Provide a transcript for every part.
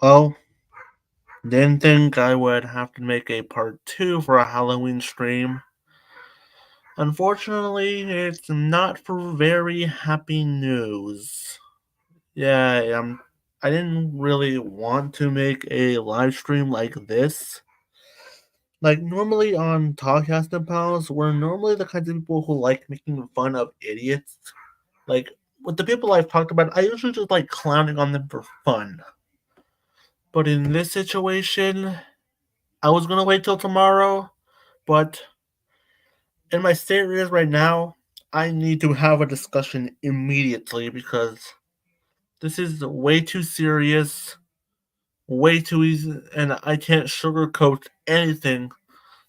Well, didn't think I would have to make a part 2 for a Halloween stream. Unfortunately, it's not for very happy news. Yeah, I didn't really want to make a live stream like this. Like, normally on Talkcast and Pals, we're normally the kinds of people who like making fun of idiots. Like, with the people I've talked about, I usually just like clowning on them for fun. But in this situation, I was gonna wait till tomorrow, but in my state it is right now, I need to have a discussion immediately because this is way too serious, way too easy, and I can't sugarcoat anything.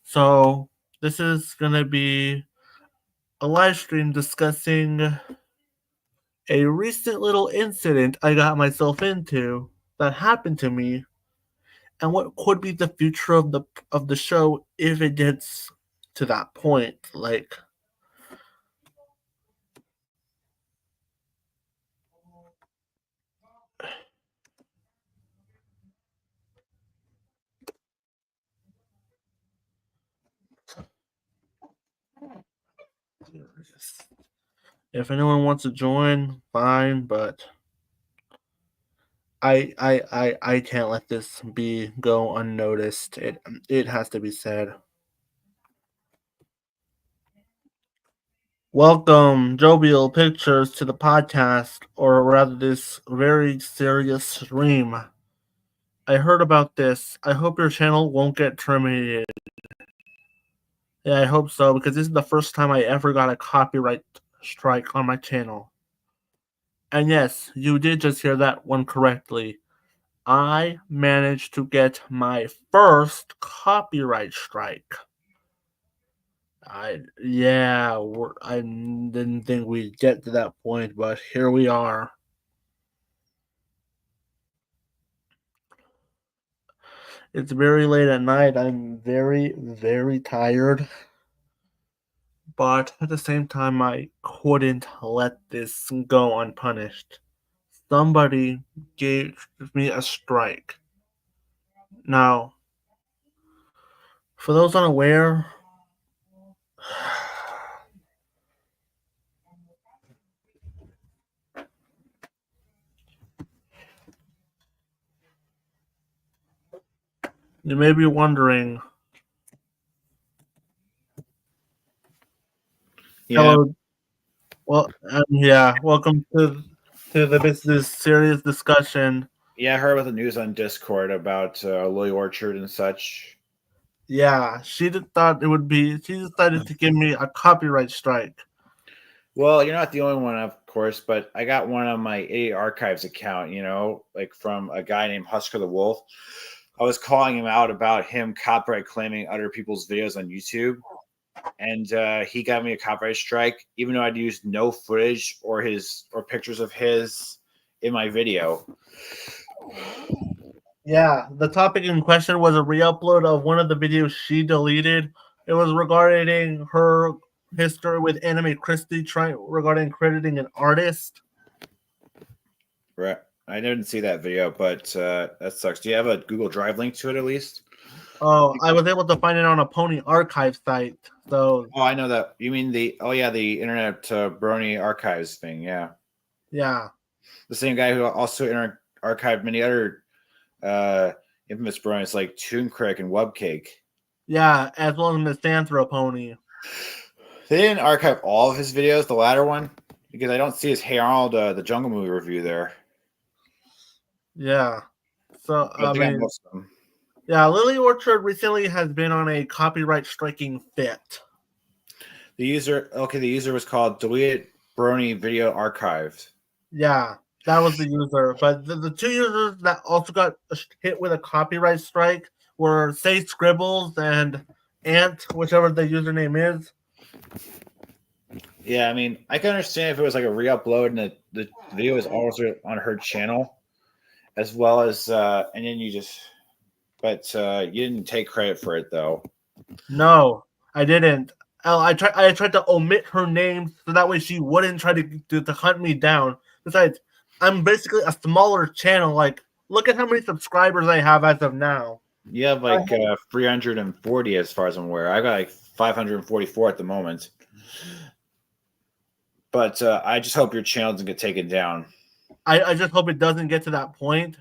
So this is gonna be a live stream discussing a recent little incident I got myself into that happened to me and what could be the future of the show if it gets to that point. Like, if anyone wants to join, fine, but I can't let this be go unnoticed. It has to be said. Welcome, Jovial Pictures, to the podcast, or rather, this very serious stream. I heard about this. I hope your channel won't get terminated. Yeah, I hope so, because this is the first time I ever got a copyright strike on my channel. And yes, you did just hear that one correctly. I managed to get my first copyright strike. I didn't think we'd get to that point, but here we are. It's very late at night. I'm very, very tired. But at the same time, I couldn't let this go unpunished. Somebody gave me a strike. Now, for those unaware, you may be wondering. Yeah, Hello, well, yeah, welcome this serious discussion. yeah, I heard about the news on Discord about Lily Orchard and such. Yeah, thought it would be. She decided to give me a copyright strike. Well, you're not the only one, of course, but I got one on my Idiot Archives account, like from a guy named Husker the Wolf. I was calling him out about him copyright claiming other people's videos on YouTube. And he got me a copyright strike, even though I'd used no footage or pictures of his in my video. Yeah, the topic in question was a re-upload of one of the videos she deleted. It was regarding her history with Anime Christie, regarding crediting an artist. Right. I didn't see that video, but that sucks. Do you have a Google Drive link to it at least? Oh, I was able to find it on a Pony Archive site. So Oh, I know that. You mean the Internet Brony Archives thing? Yeah, yeah, the same guy who also archived many other uh, infamous Bronies like Toon Crick and Webcake. yeah, as well as Misanthro Pony. They didn't archive all of his videos, the latter one, because I don't see his Hey Arnold the Jungle Movie review there. Yeah, so But I they got mean, most of them. yeah, Lily Orchard recently has been on a copyright striking fit. The user was called Deleted Brony Video Archives. Yeah, that was the user. But the two users that also got hit with a copyright strike were Say Scribbles and Ant, whichever the username is. Yeah, I mean, I can understand if it was like a re-upload and the video is also on her channel, as well as and then but you didn't take credit for it though. No, I didn't. I tried to omit her name so that way she wouldn't try to hunt me down. Besides, I'm basically a smaller channel. Like, look at how many subscribers I have as of now. You have like 340 as far as I'm aware. I got like 544 at the moment. But I just hope your channel doesn't get taken down. I just hope it doesn't get to that point.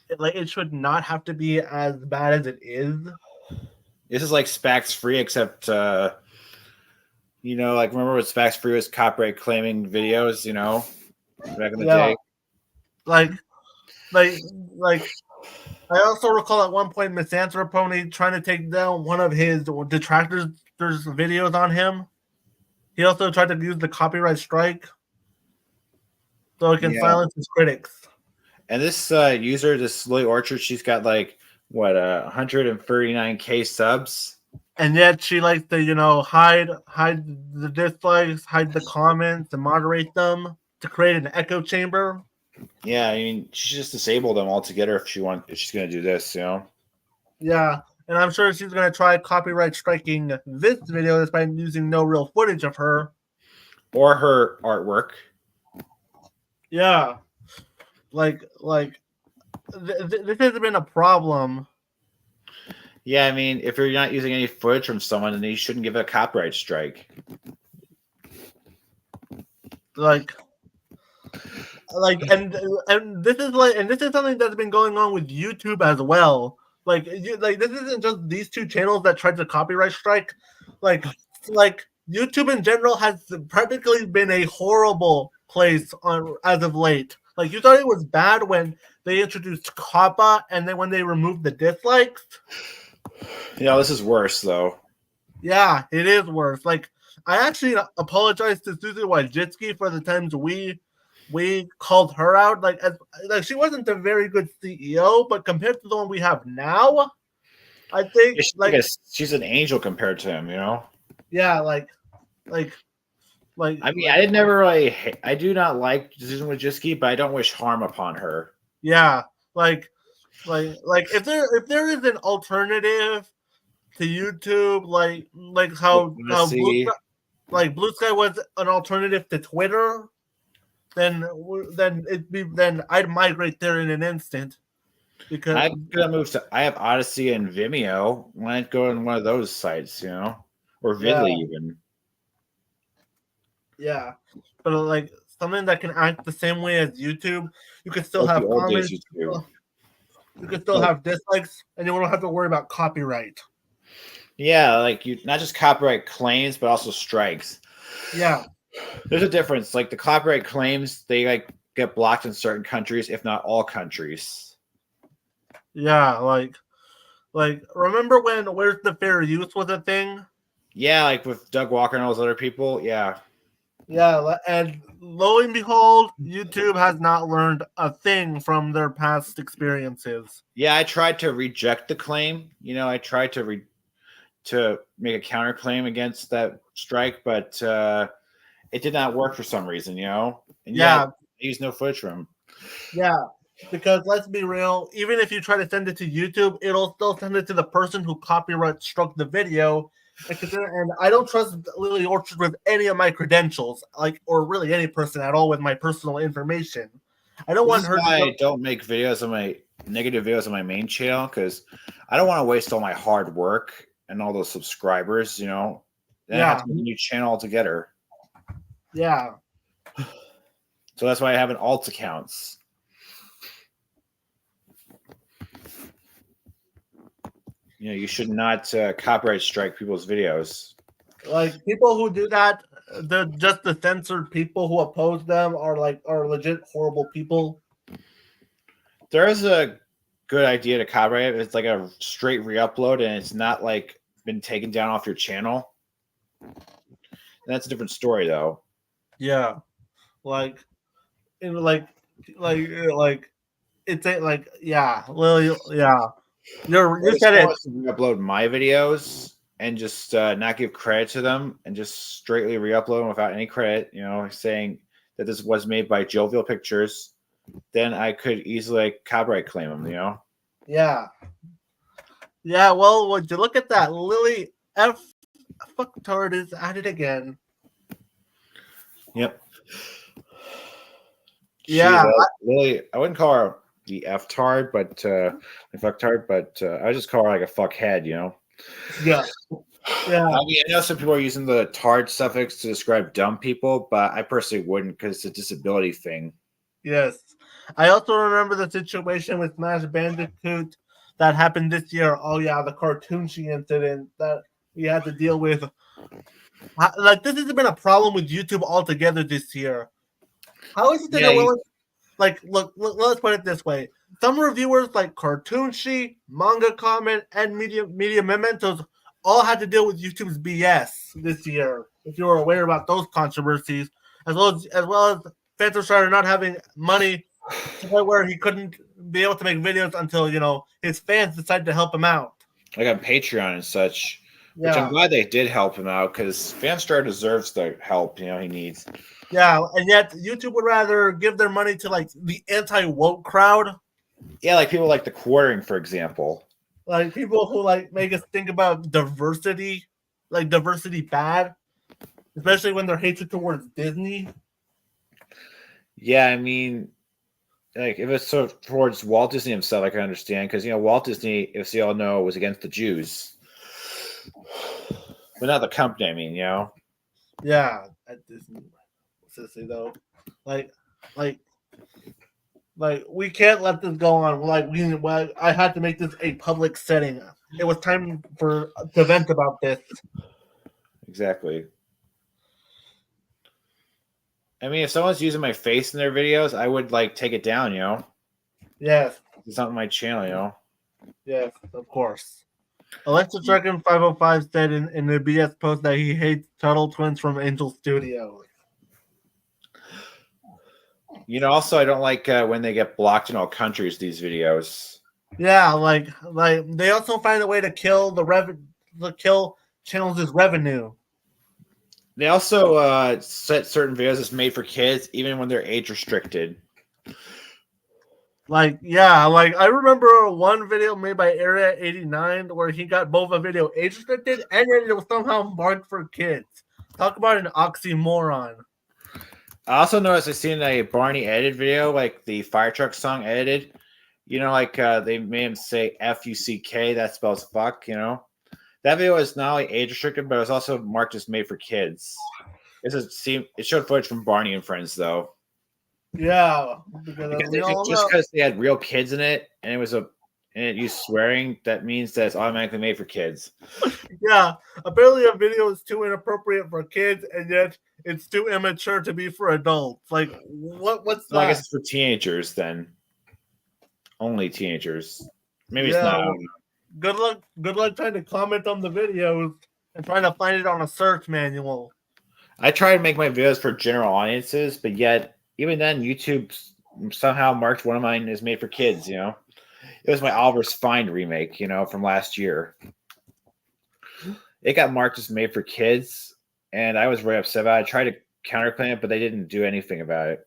It should not have to be as bad as it is. This is like Spax Free, except like remember when Spax Free was copyright claiming videos, back in the day. Like I also recall at one point Misanthropony trying to take down one of his detractors' videos on him. He also tried to use the copyright strike so it can silence his critics. And this user, this Lily Orchard, she's got like 139K subs. And yet she likes to, hide the dislikes, hide the comments, and moderate them to create an echo chamber. Yeah, I mean, she just disabled them altogether if she's going to do this, Yeah, and I'm sure she's going to try copyright striking this video despite using no real footage of her. Or her artwork. Yeah. This has been a problem. Yeah, I mean, if you're not using any footage from someone, then you shouldn't give it a copyright strike. And this is something that's been going on with YouTube as well. This isn't just these two channels that tried to copyright strike. Like YouTube in general has practically been a horrible place as of late. Like, you thought it was bad when they introduced COPPA, and then when they removed the dislikes. Yeah, this is worse though. Yeah, it is worse. Like, I actually apologize to Susie Wojcicki for the times we called her out. Like she wasn't a very good CEO, but compared to the one we have now, I think she's an angel compared to him. Yeah, I mean, I do not like Susan Wojcicki, but I don't wish harm upon her. Yeah, if there is an alternative to YouTube, like how Blue Sky was an alternative to Twitter, then I'd migrate there in an instant. Because I'm gonna move to. I have Odyssey and Vimeo. Why not go on one of those sites, or Vidly even? Yeah, but something that can act the same way as YouTube, you could still have comments. You could still have dislikes, and you don't have to worry about copyright. Yeah, you not just copyright claims, but also strikes. Yeah, there's a difference. Like the copyright claims, they get blocked in certain countries, if not all countries. Yeah, remember when Where's the Fair Use was a thing? Yeah, with Doug Walker and all those other people. Yeah. Yeah, and lo and behold, YouTube has not learned a thing from their past experiences. Yeah, I tried to reject the claim. I tried to make a counterclaim against that strike, but it did not work for some reason, And I used no footage from him. Yeah, because let's be real, even if you try to send it to YouTube, it'll still send it to the person who copyright struck the video. And I don't trust Lily Orchard with any of my credentials, or really any person at all with my personal information. I don't want her to. I don't make videos on my negative videos on my main channel because I don't want to waste all my hard work and all those subscribers. Then I have to make a new channel altogether. Yeah. So that's why I have an alt accounts. You should not copyright strike people's videos. People who do that, they're just the censored people who oppose them are legit horrible people. There is a good idea to copyright it. It's like a straight re-upload and it's not been taken down off your channel. And that's a different story though. Yeah. It's Lily, yeah. You said it. Upload my videos and just not give credit to them and just straightly re-upload them without any credit, saying that this was made by Jovial Pictures, then I could easily copyright claim them, Yeah. Yeah, well, would you look at that? Lily F. Fucktard is at it again. Yep. Yeah. Lily, I wouldn't call her the F-tard, but the fucktard, but I would just call her like a fuckhead, you know. Yeah. Yeah. I mean, I know some people are using the tard suffix to describe dumb people, but I personally wouldn't because it's a disability thing. Yes. I also remember the situation with Smash Bandicoot that happened this year. Oh yeah, the Cartoonshi incident that we had to deal with. Like this has been a problem with YouTube altogether this year. How is it that Yeah, they're willing? Like, look, let's put it this way: some reviewers like Cartoonshi, Manga Comment, and Media Mementos all had to deal with YouTube's BS this year. If you were aware about those controversies, as well as Phantom Strider not having money to the point where he couldn't be able to make videos until his fans decided to help him out. like on Patreon and such. Which I'm Yeah, glad they did help him out because Fanstar deserves the help he needs. yeah, and yet YouTube would rather give their money to like the anti-woke crowd. Yeah, like people like the quartering, for example. Like people who like make us think about diversity, like diversity bad, especially when they're hatred towards Disney. Yeah, I mean, like if it's so towards Walt Disney himself, I can understand because Walt Disney, if you all know, was against the Jews, but not the company. I mean, Yeah, at Disney, sissy though, like, like, like we can't let this go on. I had to make this a public setting. It was time to vent about this. exactly. I mean, if someone's using my face in their videos, I would like take it down. Yes, It's not my channel. yes, of course. Alexa Dragon 505 said in the BS post that he hates Turtle Twins from Angel Studios. Also, I don't like when they get blocked in all countries. These videos. Yeah, like they also find a way to kill kill channels' revenue. They also set certain videos as made for kids, even when they're age restricted. Like, yeah, like I remember one video made by Area 89 where he got both a video age restricted and then it was somehow marked for kids. Talk about an oxymoron. I also noticed I seen a Barney edited video, like the fire truck song edited. Like they made him say F-U-C-K, that spells fuck, That video is not only age restricted, but it was also marked as made for kids. It showed footage from Barney and Friends, though. Yeah, just because they had real kids in it, and it used swearing, that means that it's automatically made for kids. Yeah, apparently a video is too inappropriate for kids, and yet it's too immature to be for adults. Like, what's that? I guess it's for teenagers then. Only teenagers. Maybe it's not. Good luck trying to comment on the videos and trying to find it on a search manual. I try to make my videos for general audiences, but yet even then YouTube somehow marked one of mine as made for kids, It was my Oliver's Find remake, from last year. It got marked as made for kids, and I was very upset about it. I tried to counterclaim it, but they didn't do anything about it.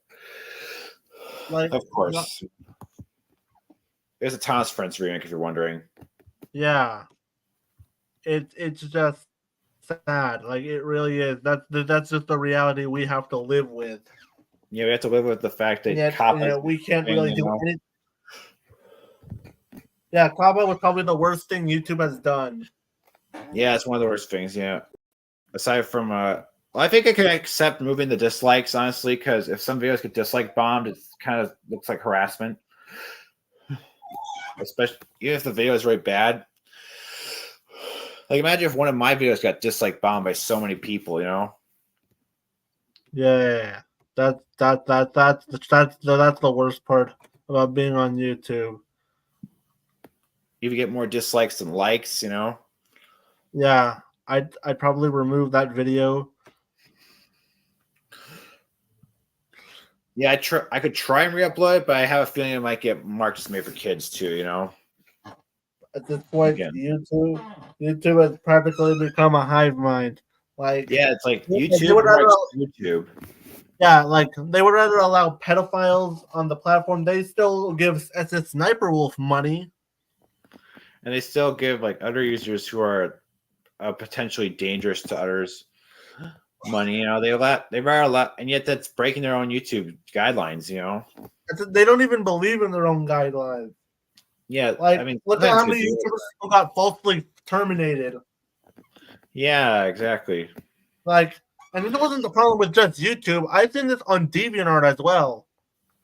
Of course. There's a Thomas Friends remake, if you're wondering. Yeah. It's just sad. Like, it really is. That's just the reality we have to live with. Yeah, we have to live with the fact that we can't really do anything. Yeah, COPPA was probably the worst thing YouTube has done. Yeah, it's one of the worst things, yeah. Aside from I think I can accept moving the dislikes, honestly, because if some videos get dislike bombed, it kind of looks like harassment. Especially even if the video is really bad. Like, imagine if one of my videos got dislike bombed by so many people, Yeah, that's the worst part about being on YouTube. You get more dislikes than likes, Yeah, I'd probably remove that video. Yeah, I could try and re-upload it, but I have a feeling it might get marked as made for kids too, At this point, YouTube has practically become a hive mind. Like, yeah, it's like YouTube. Yeah, like they would rather allow pedophiles on the platform. They still give SS Sniper Wolf money, and they still give like other users who are potentially dangerous to others money. You know, they write a lot, and yet that's breaking their own YouTube guidelines. You know. They don't even believe in their own guidelines. Yeah, Like, I mean, look at how sometimes many they do. YouTubers got falsely terminated. Yeah, exactly. Like, and this wasn't the problem with just YouTube. I've seen this on DeviantArt as well.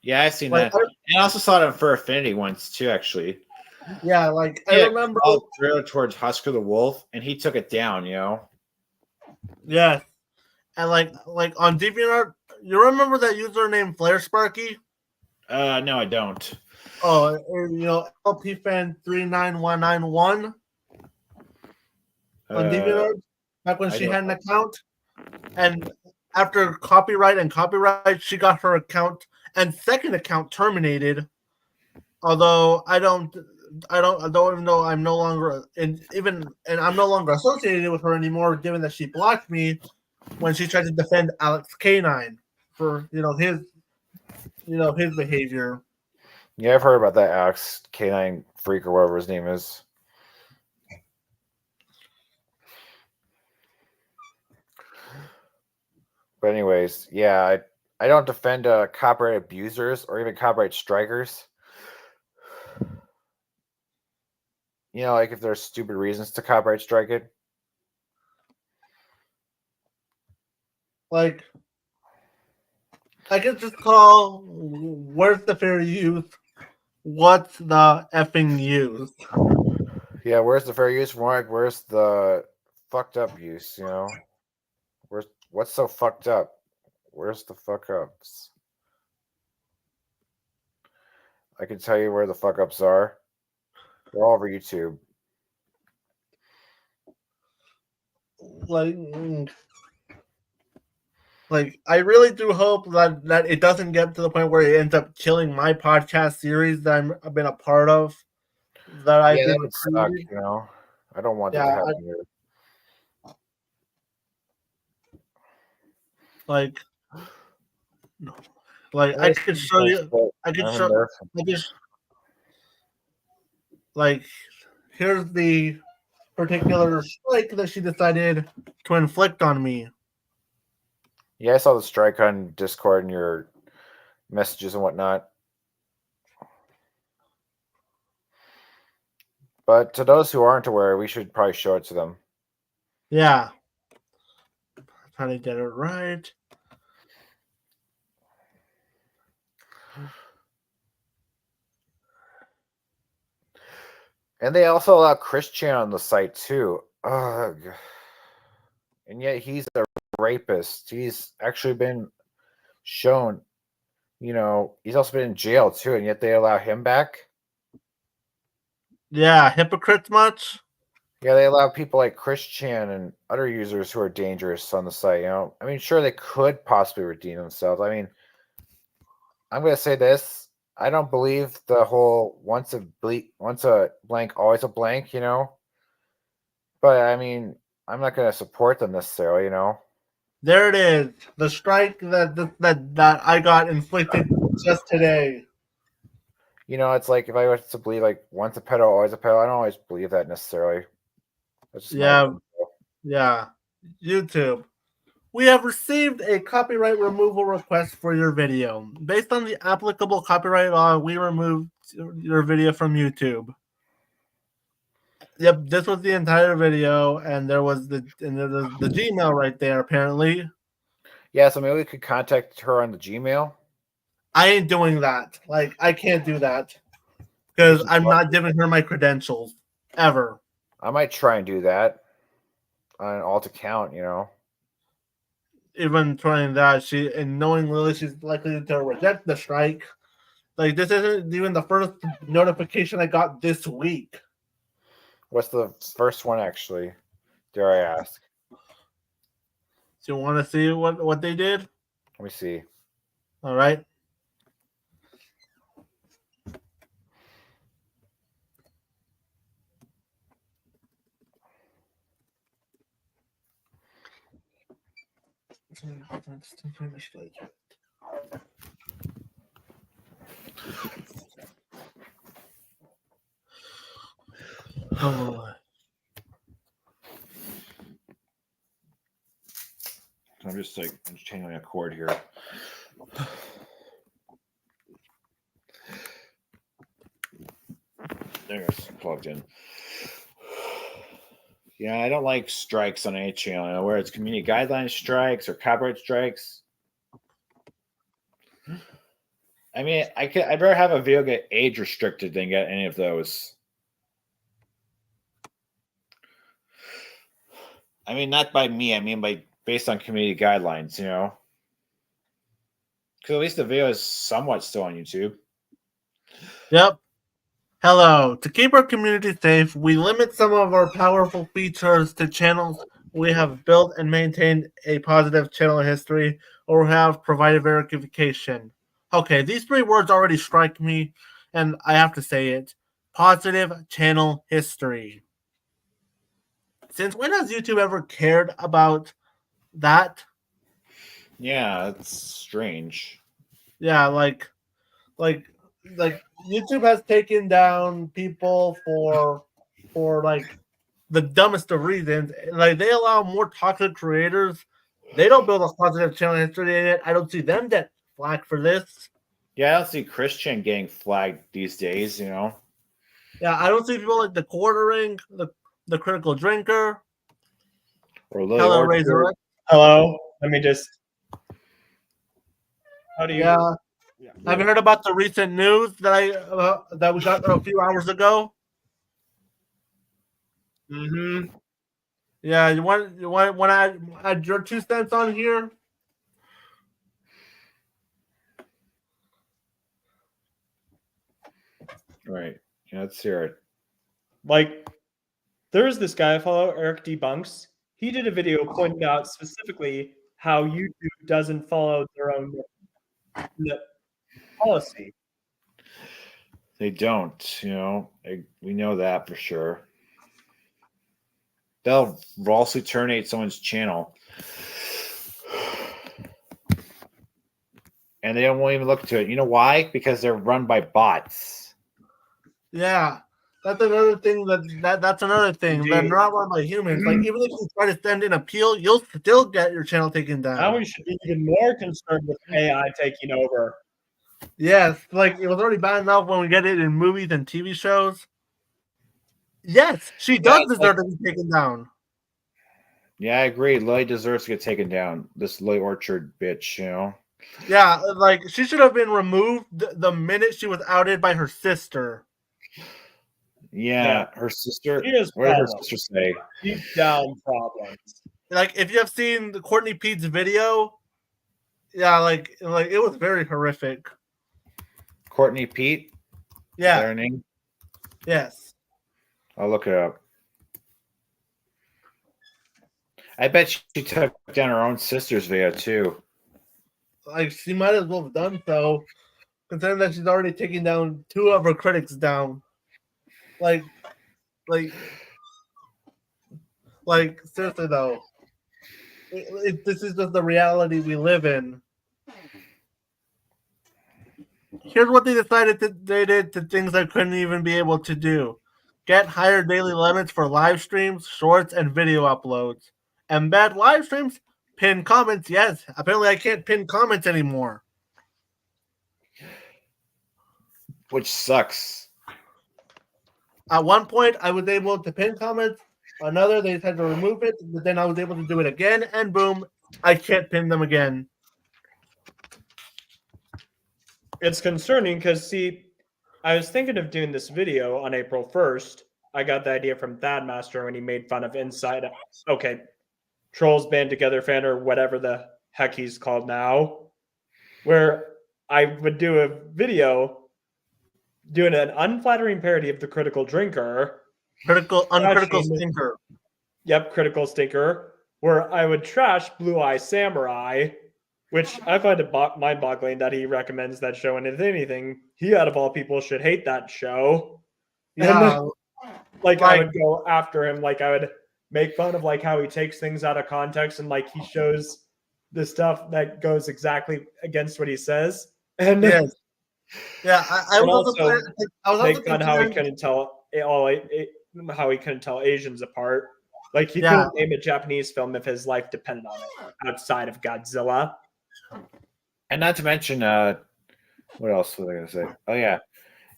Yeah, I've seen Like, that. And I also saw it on Fur Affinity once too, actually. yeah, like I Yeah, remember. drilled towards Husker the Wolf, and he took it down. You know. Yeah, and like on DeviantArt, you remember that username Flare Sparky? No, I don't. Oh, you know, LPFan39191 on DeviantArt back when I she don't had an know. account, and after copyright, she got her account and second account terminated. Although I don't even know I'm no longer and I'm no longer associated with her anymore, given that she blocked me when she tried to defend Alex K9 for his behavior. Yeah, I've heard about that Alex K9 freak or whatever his name is. But anyways, yeah, I don't defend copyright abusers or even copyright strikers. You know, like if there's stupid reasons to copyright strike it. Like, I could just call, where's the fair use? What's the effing use? Yeah, where's the fair use? More like, where's the fucked up use? You know, what's so fucked up? Where's the fuck ups? I can tell you where the fuck ups are. They're all over YouTube. Like I really do hope that it doesn't get to the point where it ends up killing my podcast series that I've been a part of. That would suck. You know, I don't want that to happen here. Like I could show you. Like, here's the particular strike that she decided to inflict on me. Yeah, I saw the strike on Discord and your messages and whatnot. But to those who aren't aware, we should probably show it to them. Yeah. I'm trying to get it right. And they also allow Christian on the site too. Ugh. And yet he's a rapist. He's actually been shown, you know, he's also been in jail too, and yet they allow him back. Yeah, hypocrites much? Yeah, they allow people like Christian and other users who are dangerous on the site, you know. I mean, sure, they could possibly redeem themselves. I mean, I'm going to say this. I don't believe the whole once a blank, always a blank, you know. But I mean, I'm not going to support them necessarily, you know. There it is. The strike that I got inflicted just today. You know, it's like if I was to believe like once a pedo, always a pedo, I don't always believe that necessarily. That's just yeah. YouTube. We have received a copyright removal request for your video. Based on the applicable copyright law, we removed your video from YouTube. Yep, this was the entire video, and there was the Gmail right there, apparently. Yeah, so maybe we could contact her on the Gmail. I ain't doing that. Like, I can't do that. Because I'm not giving her my credentials. Ever. I might try and do that on an alt account, you know. Even trying that, and knowing Lily, she's likely to reject the strike. Like, this isn't even the first notification I got this week. What's the first one, actually? Dare I ask? Do you want to see what they did? Let me see. All right. I'm just like untangling a cord here. There it's plugged in. Yeah, I don't like strikes on any channel, you know, where it's community guideline strikes or copyright strikes. I mean, I'd rather have a video get age restricted than get any of those. I mean, not by me. I mean, by based on community guidelines, you know. Because at least the video is somewhat still on YouTube. Yep. Hello. To keep our community safe, we limit some of our powerful features to channels we have built and maintained a positive channel history or have provided verification. Okay, these 3 words already strike me, and I have to say it. Positive channel history. Since when has YouTube ever cared about that? Yeah, it's strange. Yeah, like YouTube has taken down people for like the dumbest of reasons. Like they allow more toxic creators. They don't build a positive channel history in it. I don't see them get flack for this. Yeah, I don't see Christian getting flagged these days, you know. Yeah, I don't see people like the Quartering, the Critical Drinker, Or Lily Hello Orchard. Razor. Hello. Let me just. How do you? Yeah. Yeah. Have you heard about the recent news that we got a few hours ago? Mm-hmm. Yeah, you want to add your 2 cents on here? Right. Yeah, let's hear it. Like, there's this guy I follow, Eric Debunks. He did a video pointing out specifically how YouTube doesn't follow their own policy. They don't, you know. We know that for sure. They'll falsely terminate someone's channel. And they won't even look to it. You know why? Because they're run by bots. Yeah, that's another thing. That's another thing. They're Indeed. not run by humans. Like even if you try to send an appeal, you'll still get your channel taken Now down. we should be even more concerned with AI taking over. Yes, like it was already bad enough when we get it in movies and TV shows. Yes, she does deserve to be taken down. Yeah, I agree. Lily deserves to get taken down. This Lily Orchard bitch, you know. Yeah, like she should have been removed the minute she was outed by her sister. Yeah, her sister. She has What did her problems. sister say? Deep down problems. Like if you have seen the Courtney Pete's video, yeah, like it was very horrific. Courtney Pete? Yeah. Their name? Yes. I'll look it up. I bet she took down her own sister's video too. Like she might as well have done so, considering that she's already taken down 2 of her critics down. Like seriously though, this is just the reality we live in. Here's what they decided they did to things I couldn't even be able to do: get higher daily limits for live streams, shorts, and video uploads. Embed live streams, pin comments. Yes, apparently I can't pin comments anymore. Which sucks. At one point, I was able to pin comments. Another, they had to remove it, but then I was able to do it again, and boom, I can't pin them again. It's concerning because, see, I was thinking of doing this video on April 1st. I got the idea from Thadmaster when he made fun of Inside. Okay, Trolls Band Together fan or whatever the heck he's called now, where I would do a video doing an unflattering parody of the Critical Drinker. Uncritical stinker. Yep, Critical Stinker, where I would trash Blue Eye Samurai, which I find it mind-boggling that he recommends that show, and if anything, he out of all people should hate that show. Yeah, like I would go after him, like I would make fun of like how he takes things out of context and like he shows the stuff that goes exactly against what he says. And yes. Yeah, I was also make fun how he couldn't tell how he couldn't tell Asians apart. Like he Yeah. couldn't name a Japanese film if his life depended on it outside of Godzilla. And not to mention, what else was I going to say? Oh, yeah.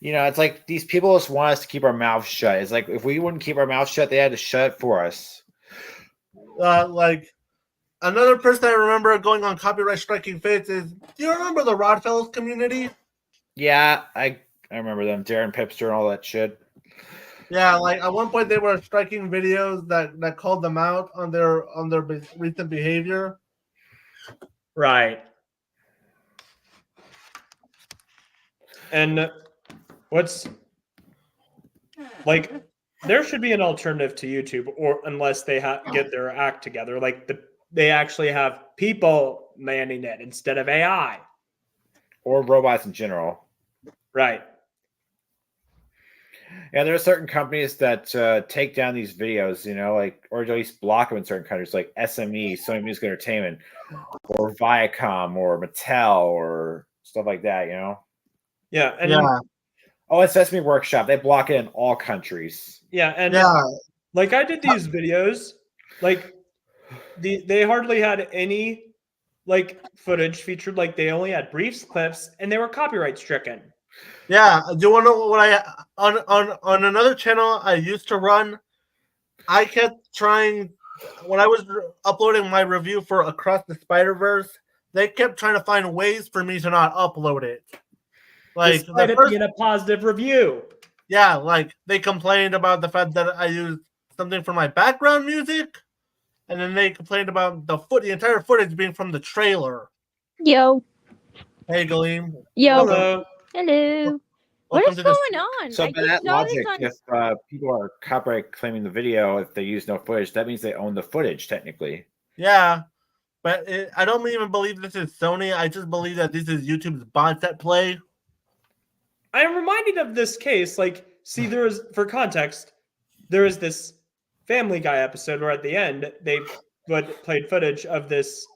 It's like these people just want us to keep our mouths shut. It's like if we wouldn't keep our mouths shut, they had to shut it for us. Like another person I remember going on copyright striking fits is. Do you remember the Rodfellows community? Yeah, I remember them, Darren Pipster and all that shit. Yeah, like at one point they were striking videos that called them out on their recent behavior. Right. And what's like there should be an alternative to YouTube, or unless they get their act together, like they actually have people manning it instead of AI or robots in general. Right. And there are certain companies that take down these videos, or at least block them in certain countries, like SME, Sony Music Entertainment, or Viacom, or Mattel, or stuff like that. Yeah. And yeah. Oh, it's Sesame Workshop. They block it in all countries. Yeah, and yeah. Like I did these videos, like they hardly had any like footage featured. Like they only had brief clips, and they were copyright stricken. Yeah. Do you want to know what on another channel I used to run? I kept trying when I was uploading my review for Across the Spider-Verse. They kept trying to find ways for me to not upload it. Like despite it being a positive review. Yeah, like they complained about the fact that I used something for my background music, and then they complained about the entire footage being from the trailer. Yo. Hey, Galeem. Yo. Hello. Hello. What is going on? So by that logic, if people are copyright claiming the video, if they use no footage, that means they own the footage technically. Yeah, but I don't even believe this is Sony. I just believe that this is YouTube's bots at play. I am reminded of this case. Like, see, for context, there is this Family Guy episode where at the end they played footage of this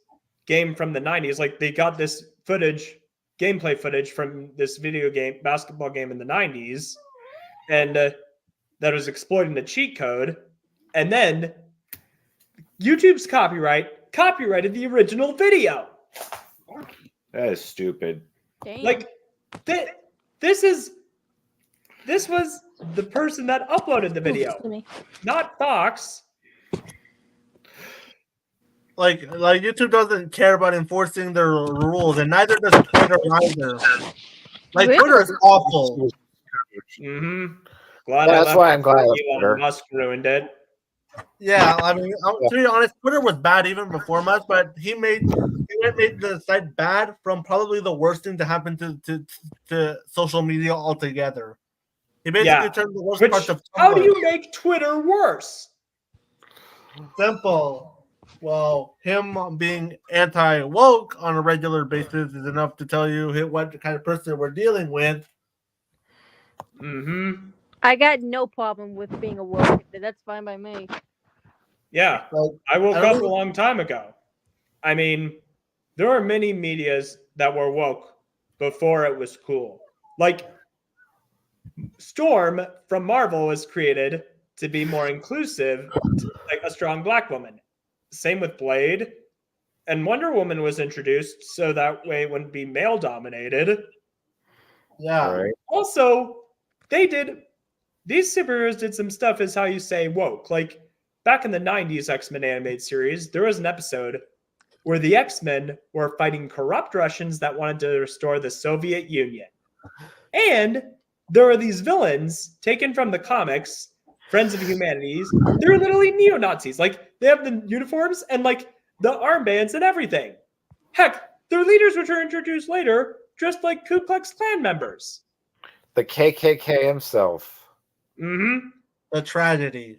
game from the 90s. Like, they got this gameplay footage from this basketball game in the 90s, and that was exploiting the cheat code. And then YouTube's copyrighted the original video. That is stupid. Dang. Like, this was the person that uploaded the video, not Fox. Like YouTube doesn't care about enforcing their rules, and neither does Twitter either. Like Really? Twitter is awful. Mm-hmm. That's why I'm glad Elon Musk ruined it. Yeah, I mean, to be honest, Twitter was bad even before Musk, but he made the site bad from probably the worst thing to happen to social media altogether. He basically turned the worst parts of. How do you make Twitter worse? Simple. Well, him being anti-woke on a regular basis is enough to tell you what kind of person we're dealing with. Mm-hmm. I got no problem with being a woke. That's fine by me. Yeah, I woke up a long time ago. I mean, there are many medias that were woke before it was cool. Like, Storm from Marvel was created to be more inclusive, like a strong black woman. Same with Blade. And Wonder Woman was introduced so that way it wouldn't be male-dominated. Yeah. Right. Also, these superheroes did some stuff as how you say woke. Like, back in the 90s X-Men animated series, there was an episode where the X-Men were fighting corrupt Russians that wanted to restore the Soviet Union. And there are these villains taken from the comics, Friends of Humanities. They're literally neo-Nazis. Like, they have the uniforms and, like, the armbands and everything. Heck, their leaders, which are introduced later, dressed like Ku Klux Klan members. The KKK himself. Mm-hmm. The tragedy.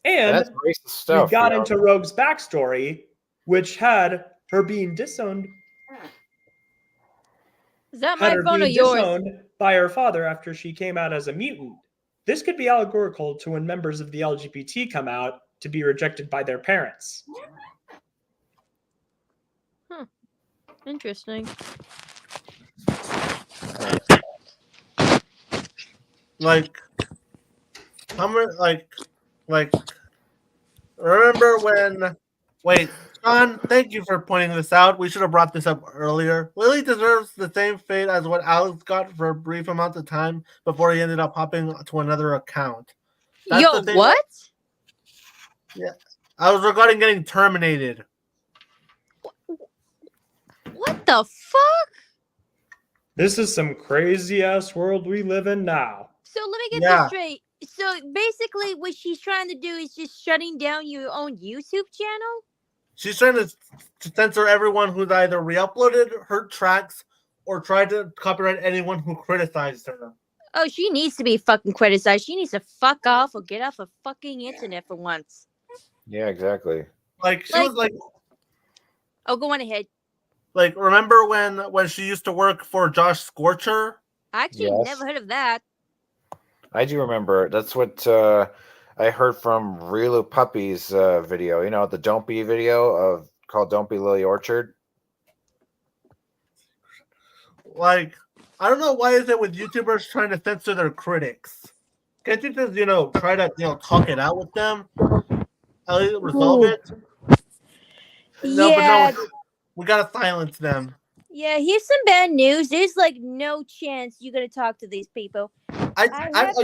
And that's racist stuff. We got into Rogue's backstory, which had her being disowned. Is that my phone or yours? Disowned by her father after she came out as a mutant. This could be allegorical to when members of the LGBT come out to be rejected by their parents. Interesting. Like, how many, like, remember when? Wait, Sean, thank you for pointing this out. We should have brought this up earlier. Lily deserves the same fate as what Alex got for a brief amount of time before he ended up hopping to another account. That's Yo, the thing what? I was regarding getting terminated. What the fuck? This is some crazy ass world we live in now. So let me get Yeah. this straight. So basically, what she's trying to do is just shutting down your own YouTube channel. She's trying to censor everyone who's either re-uploaded her tracks or tried to copyright anyone who criticized her. Oh, she needs to be fucking criticized. She needs to fuck off or get off the fucking internet for once. Yeah, exactly. Like she Like- was like Oh, go on ahead. remember when she used to work for Josh Scorcher? I actually Yes. never heard of that. I do remember. That's what I heard from Real Puppy's video. You know, the Don't Be video called Don't Be Lily Orchard. Like, I don't know why is it with YouTubers trying to censor their critics? Can't you just, try to, talk it out with them? At least resolve Ooh. it? No, Yeah. but no, we gotta silence them. Yeah, here's some bad news. There's like no chance you're gonna talk to these people. I'm not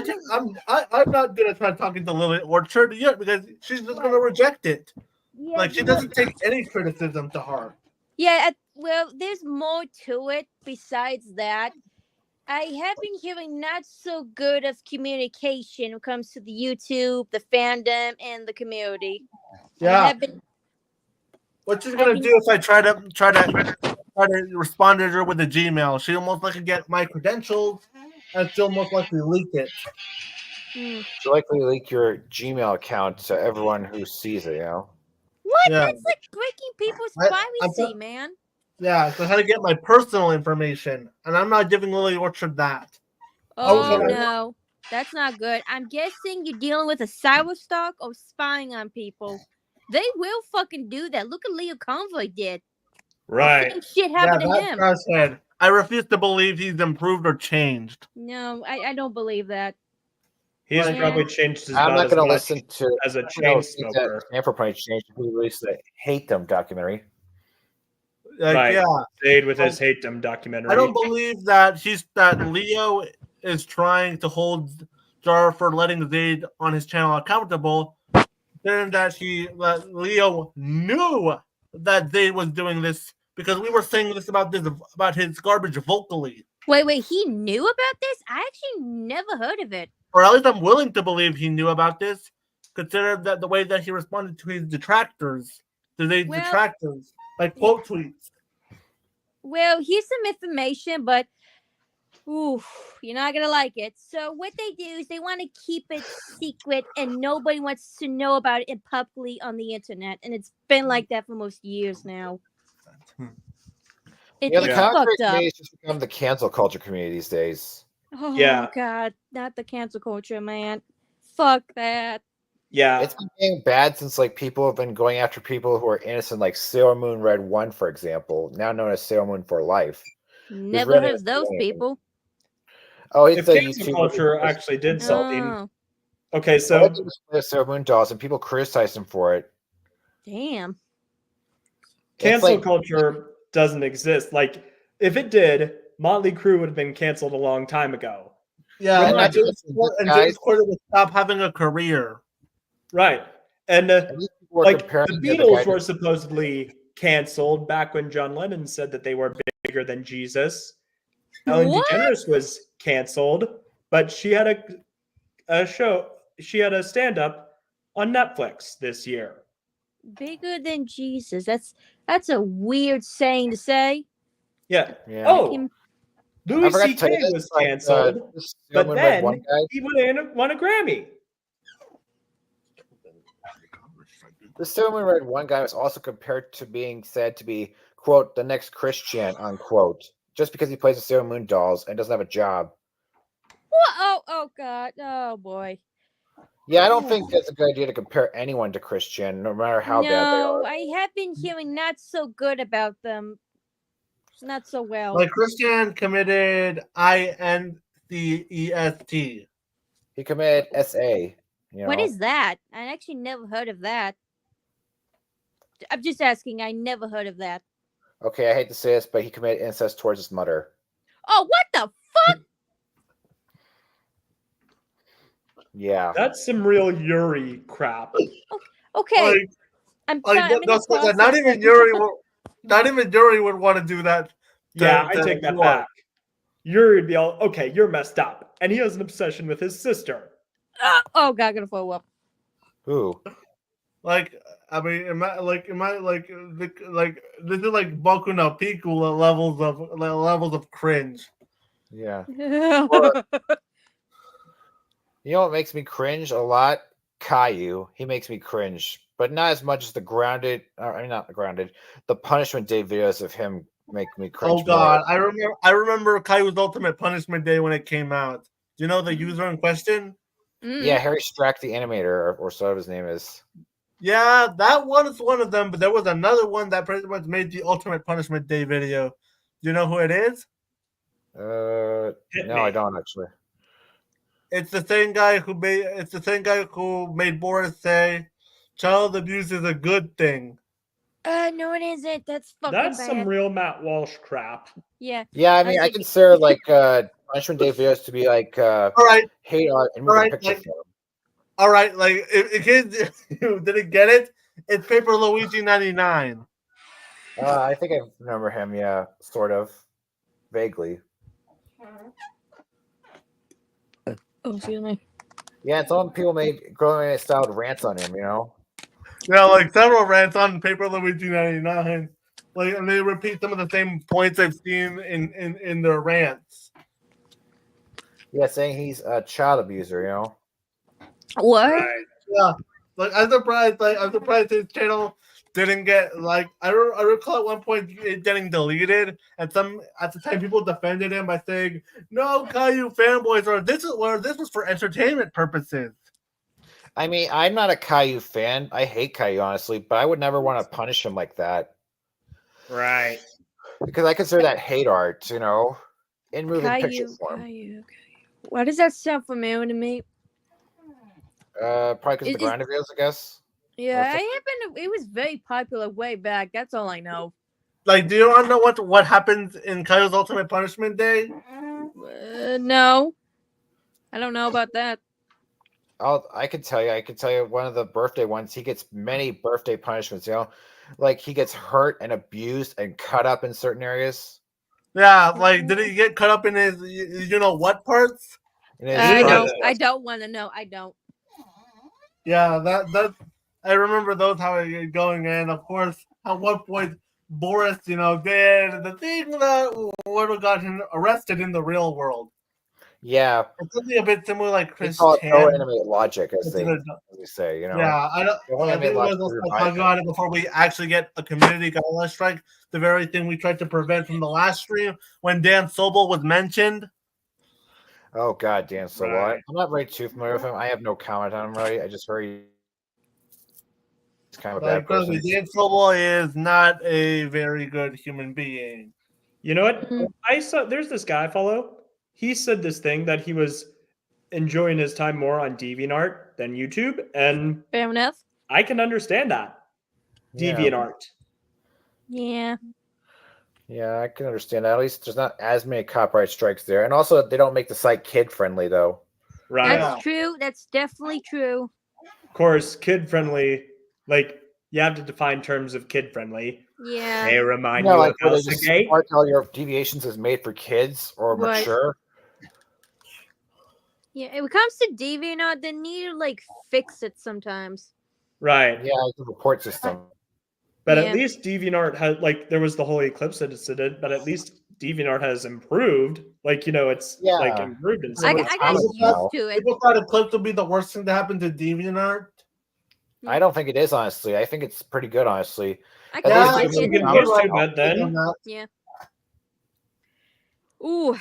gonna try talking to Lily Orchard yet because she's just gonna reject it. Yeah, Like, she doesn't take any criticism to heart. Yeah, well, there's more to it besides that. I have been hearing not so good of communication when it comes to the YouTube, the fandom, and the community. I Yeah. have been, What she's gonna do if I try to respond to her with a Gmail? She'll most likely get my credentials and she'll most likely leak it. She'll likely leak your Gmail account to everyone who sees it, you know? what? Yeah. That's like breaking people's I'm privacy, man. Yeah, so how to get my personal information, and I'm not giving Lily Orchard that. Oh Okay. no, that's not good. I'm guessing you're dealing with a cyberstalk or spying on people. They will fucking do that. Look at Leo Convoy did. Right. Same shit happened to that's him. what I said. I refuse to believe he's improved or changed. No, I don't believe that. He's Yeah. probably changed his I'm not going to listen to as a you know, chain think that smoker. Stanford probably changed who released the Hate Them documentary. Like, Right. yeah, Stayed with his hate them documentary. I don't believe that Leo is trying to hold Jar for letting Zayd on his channel accountable. Then that Leo knew that Zayd was doing this because we were saying this about his garbage vocally. Wait, he knew about this? I actually never heard of it. Or at least I'm willing to believe he knew about this, considering that the way that he responded to his detractors, detractors, like quote tweets. Well, here's some information, but ooh, you're not gonna like it. So what they do is they want to keep it secret, and nobody wants to know about it publicly on the internet. And it's been like that for most years now. Yeah, the It's content fucked up. community has just become the cancel culture community these days. Oh Yeah. God, not the cancel culture, man. Fuck that. Yeah. It's been getting bad since like people have been going after people who are innocent, like Sailor Moon Red 1, for example, now known as Sailor Moon for Life. Never really heard of those insane. people. Oh, If it's a cancel YouTuber culture who actually did something. Oh, Okay, so so Sailor Moon dolls, and people criticized him for it. damn. cancel like- culture doesn't exist. Like, if it did, Motley Crue would have been canceled a long time ago. Yeah, And and James James Corden would stop having a career. Right. And And these people were like the comparing to Beatles guy were supposedly canceled back when John Lennon said that they were bigger than Jesus. Ellen What? DeGeneres was canceled, but she had a show. She had a stand up on Netflix this year. Bigger than Jesus. That's a weird saying to say. Yeah. Yeah. Oh, Him- I Louis forgot to tell C.K. you this, was like, canceled, this Sailor but Moon Red 1 then guy, he would have won a Grammy. the Sailor Moon Red 1 guy was also compared to being said to be, quote, the next Christian, unquote, just because he plays the Sailor Moon dolls and doesn't have a job. What? Oh God. Oh boy. Yeah, I don't think that's a good idea to compare anyone to Christian, no matter how bad they No, are. I have been hearing not so good about them. Not so well. Like Christian committed INCEST. He committed SA. You know? What is that? I actually never heard of that. I'm just asking. I never heard of that. Okay, I hate to say this, but he committed incest towards his mother. Oh, what the fuck? Yeah. That's some real Yuri crap. Okay, Like, I'm like sorry. I'm in the that's process not even of- Yuri. Not even Yuri would want to do that. Yeah, I take that back. Yuri would be all, okay, you're messed up. And he has an obsession with his sister. Oh God, I'm gonna follow up. Who? Like, I mean, like this is like Boku no Pico levels of cringe. Yeah. Oh, You know what makes me cringe a lot? Caillou. He makes me cringe, but not as much as the grounded. I mean, not the grounded. The Punishment Day videos of him make me cringe. Oh God, I remember Caillou's Ultimate Punishment Day when it came out. Do you know the user in question? More. Yeah, Harry Strack, the animator, or so his name is. Yeah, that one is one of them, but there was another one that pretty much made the Ultimate Punishment Day video. Do you know who it is? No, I don't actually. It's the same guy who made Boris say child abuse is a good thing. no, it isn't. That's fucking That's bad. some real Matt Walsh crap. Yeah. Yeah, I mean, I think- consider like Punishment Day videos to be like All right, hate art and All moving right, picture like- film. all right. Like, if kids didn't get it, it's Paper Luigi 99. I think I remember him. Yeah, sort of, vaguely. Oh, excuse me. Yeah, some people made growing styled rants on him. You know. Yeah, like several rants on Paper Luigi 99. Like, and they repeat some of the same points I've seen in their rants. Yeah, saying he's a child abuser. You know. What? Yeah, like I'm surprised his channel didn't get like I recall at one point it getting deleted, and at the time people defended him by saying, "No, Caillou fanboys, or this was for entertainment purposes." I mean, I'm not a Caillou fan. I hate Caillou, honestly, but I would never want to punish him like that Right. because I consider that hate art, you know, in moving picture form. Caillou. Why does that sound familiar to me? Probably because of the Is- grinder videos, I guess. Yeah, Or it was very popular way back. That's all I know. Like, do you want to know what happens in Caillou's Ultimate Punishment Day? No, I don't know about that. I can tell you. I can tell you one of the birthday ones. He gets many birthday punishments. You know, like he gets hurt and abused and cut up in certain areas. Yeah, like did he get cut up in his you know what parts? In his Yeah. No, private- I don't want to know. I don't. Yeah, that I remember those how it going in. Of course, at one point Boris, did the thing that would have got him arrested in the real world. Yeah, It's something a bit similar like they Chris call it Chan. no animate logic, as they say. You know. Yeah, I don't. The whole I animate think we logic was is talking revised. about it before we actually get a community guideline strike. The very thing we tried to prevent from the last stream when Dan Sobel was mentioned. Oh God, Dan Solo. Right. I'm not very too familiar with him. I have no comment on him. Really, I just heard he's kind of a bad Like, trust person. me, Dan Sobel is not a very good human being. You know what? Mhm. I saw there's this guy I follow. He said this thing that he was enjoying his time more on DeviantArt than YouTube, and Fair enough. I can understand that. Yeah. DeviantArt. Yeah. Yeah, I can understand that. At least there's not as many copyright strikes there, and also they don't make the site kid friendly though. Right. Yeah. That's true. That's definitely true. Of course, kid friendly. Like you have to define terms of kid friendly. Yeah. They remind You know, you like of where they House of just Gate. mark all your deviations as made for kids or Right. mature. Yeah. When it comes to DeviantArt, they need to like fix it sometimes. Right. Yeah, like the report system. But Yeah. at least DeviantArt has like there was the whole Eclipse incident, but at least DeviantArt has improved. Like it's like Yeah. improved in I, some I ways. got Thomas used now. to it. People thought Eclipse would be the worst thing to happen to DeviantArt. I don't think it is, honestly. I think it's pretty good, honestly. I At can least like it's you it. get Yeah. used to it, then Ooh.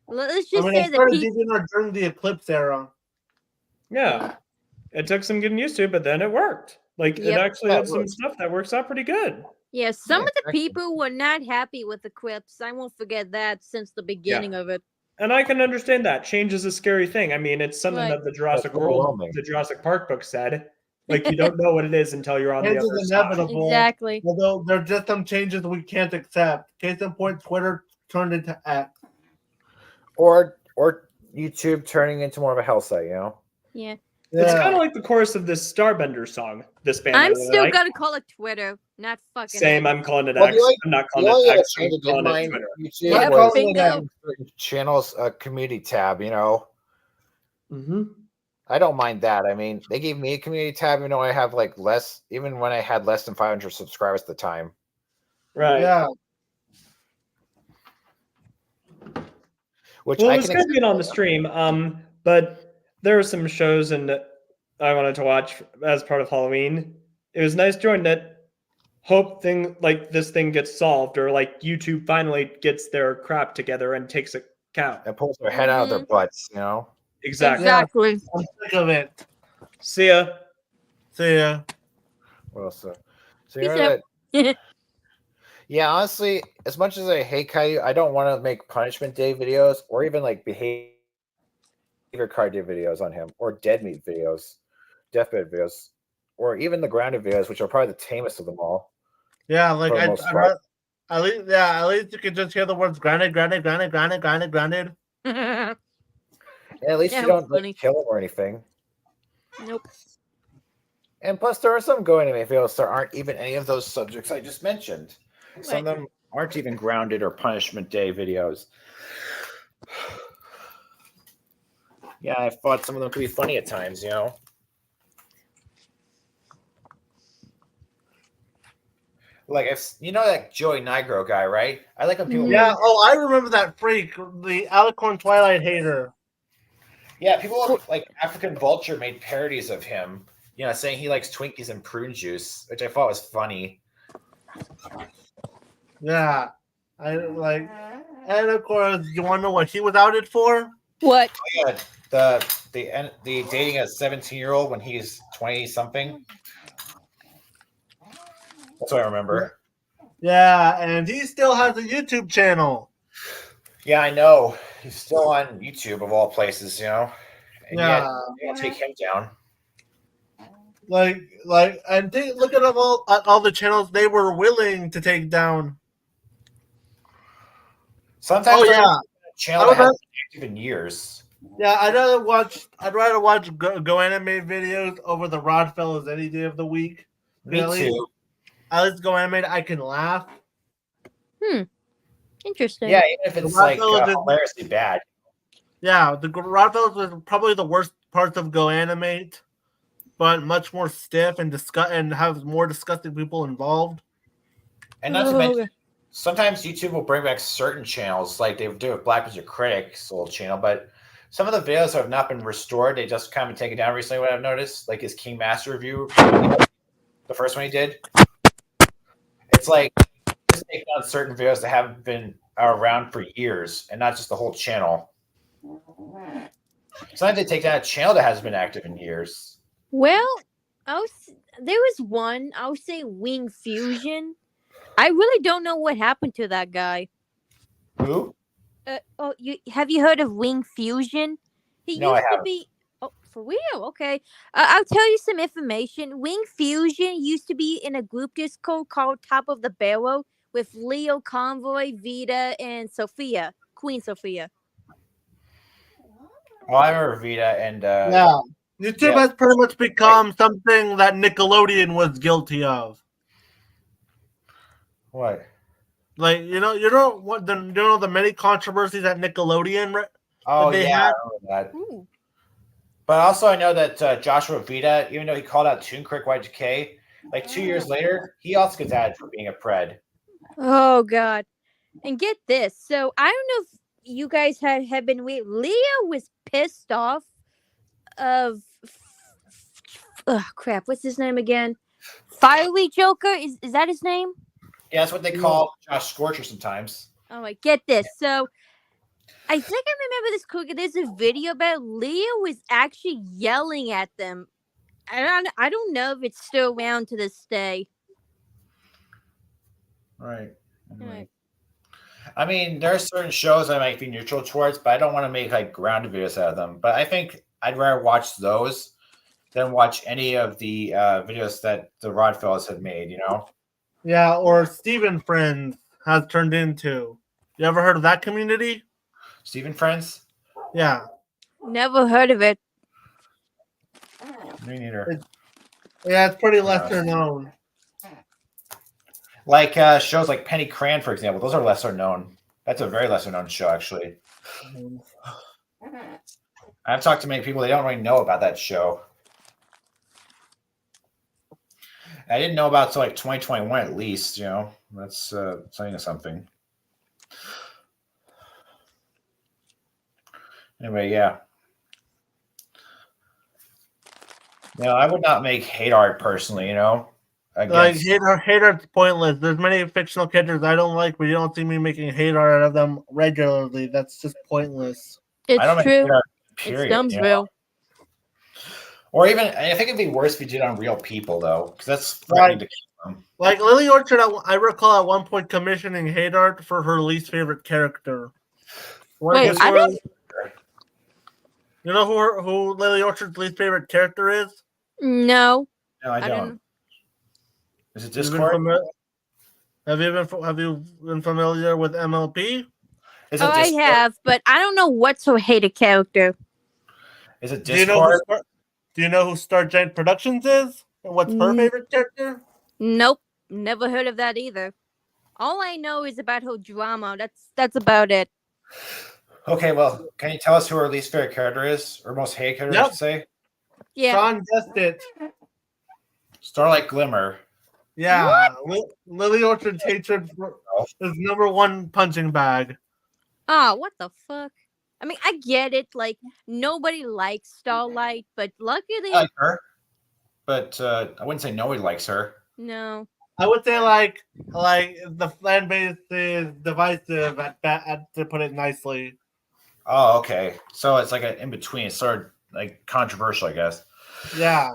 Let's I just mean, I say the started people. DeviantArt during the Eclipse era. yeah. It took some getting used to, but then it worked. Like it Yep. actually Yeah, had it some worked. stuff that works out pretty good. Yeah, some Yeah, of the exactly. people were not happy with Eclipse. I won't forget that since the beginning of it. And I can understand that. Change is a scary thing. I mean, it's something Right. that the Jurassic That's World, overwhelming. the Jurassic Park book said. Like you don't know what it is until you're on the Change other is side. inevitable. Exactly. Although there are just some changes we can't accept. Case in point, Twitter turned into X. Or YouTube turning into more of a hell site, you know? Yeah. It's Yeah. kind of like the chorus of this Starbender song. This band. I I'm really still like. gonna call it Twitter, not fucking Same. X. I'm calling it Well, X. the only- I'm not The calling only it other X. I'm change I did calling it mind Twitter. YouTube Yeah, was bingo. certain channels a community tab, you know? Mm-hmm. I don't mind that. I mean, they gave me a community tab, even though I have like less, even when I had less than 500 subscribers at the time. Right. Yeah. Which Well, I it was can good accept. being on the stream. But there were some shows and I wanted to watch as part of Halloween. It was nice joining it. Hope this thing gets solved, or like YouTube finally gets their crap together and takes account. And pulls their head out of their butts, you know? Exactly. Exactly. I'm sick of it. See ya. See ya. Well, so Peace you know that. Yeah, honestly, as much as I hate Caillou, I don't want to make Punishment Day videos or even like behavior card day videos on him or dead meat videos, deathbed videos, or even the grounded videos, which are probably the tamest of them all. Yeah, like For the I, most I part. at least you can just hear the words grounded. And at least Yeah, you don't funny. like, kill him or anything. Nope. And plus, there are some Go Anime videos that aren't even any of those subjects I just mentioned. Some of them aren't even grounded or Punishment Day videos. Yeah, I thought some of them could be funny at times, you know? Like, if you know that Joey Nigro guy, right? I like when people. Mhm. Yeah. Oh, I remember that freak, the Alicorn Twilight hater. Yeah, people like African Vulture made parodies of him, you know, saying he likes Twinkies and prune juice, which I thought was funny. Yeah, I like, and of course, you want to know what he was outed for? What? Oh, yeah, the dating a 17-year-old when he's 20 something. That's what I remember. Yeah, and he still has a YouTube channel. Yeah, I know. He's still on YouTube of all places, you know. And Yeah, yet they don't take him down. and look at all the channels they were willing to take down. Sometimes Oh they're yeah, on a channel that hasn't been active in years. yeah. I'd rather watch Go Anime videos over the Rod Fellows any day of the week. Me too. At least Go Anime, I can laugh. Interesting. Yeah, even if it's Rod like Fellows is- hilariously bad. Yeah, the Rod Fellows was probably the worst parts of Go Animate, but much more stiff and have more disgusting people involved. And not to mention, sometimes YouTube will bring back certain channels, like they do with Black Magic Critics old channel, but some of the videos have not been restored. They just kind of taken down recently, what I've noticed, like his King Master review, the first one he did. It's like just taking on certain videos that haven't been around for years and not just the whole channel. Sometimes they take down a channel that hasn't been active in years. Well, there was one. I'll say Wing Fusion. I really don't know what happened to that guy. Who? Have you heard of Wing Fusion? He No, I used to haven't. be. Oh, for real? Okay. I'll tell you some information. Wing Fusion used to be in a group disco called Top of the Barrel with Leo Convoy, Vita, and Sophia, Queen Sophia. Well, I remember Vita and Yeah, YouTube has pretty much become something that Nickelodeon was guilty of. what? Like you know the many controversies at Nickelodeon. Oh they yeah, had- I remember that. Ooh. But also, I know that Joshua Vita, even though he called out Toon Crick Y2K, like 2 years later, he also gets added for being a pred. Oh God. And get this. So I don't know if you guys have been waiting. Leah was pissed off of crap. What's his name again? Fiery Joker? Is that his name? Yeah, that's what they call Josh Scorcher sometimes. Oh my, get this. So I think I remember this cookie. There's a video about Leah was actually yelling at them. I don't know if it's still around to this day. Right. Right. I mean, there are certain shows I might be neutral towards, but I don't want to make like grounded videos out of them. But I think I'd rather watch those than watch any of the videos that the Rod fellas had made. You know, Yeah, or Steven Friends has turned into. You ever heard of that community? Steven Friends. Yeah. Never heard of it. Me neither. Yeah, it's pretty lesser known. Like shows like Penny Cran, for example. Those are lesser known. That's a very lesser known show, actually. I've talked to many people; they don't really know about that show. I didn't know about till like 2021 at least. You know, that's saying something. Anyway, yeah. No, I would not make hate art personally. You know, Like against hate art's pointless. There's many fictional characters I don't like, but you don't see me making hate art out of them regularly. That's just pointless. It's I don't make true. hate art, It's period. You know? Dumbsville. Or even, I think it'd be worse if you did on real people, though, because that's threatening to kill them. Like Lily Orchard, I recall at one point commissioning hate art for her least favorite character. Wait, I didn't. You know who Lily Orchard's least favorite character is? No, No, I I don't. didn't. Is it Have you been Discord? have you been familiar with MLP? Is Oh, it I Discord? have, but I don't know what's her hated character. Is it Do you know Discord? do you know who Star Giant Productions is? And what's her Mm. favorite character? Nope, never heard of that either. All I know is about her drama. That's about it. Okay, well, can you tell us who our least favorite character is, or most hated character, I Yep. should say? Yeah. Sean guessed it. Starlight Glimmer. Yeah, Lily Orchard's hatred for Oh. is #1 punching bag. Oh, what the fuck? I mean, I get it. Like nobody likes Starlight, but luckily, I like her, but I wouldn't say nobody likes her. no. I would say like the fan base is divisive to put it nicely. Oh, okay. So it's like an in between. It's sort of like controversial, I guess. Yeah,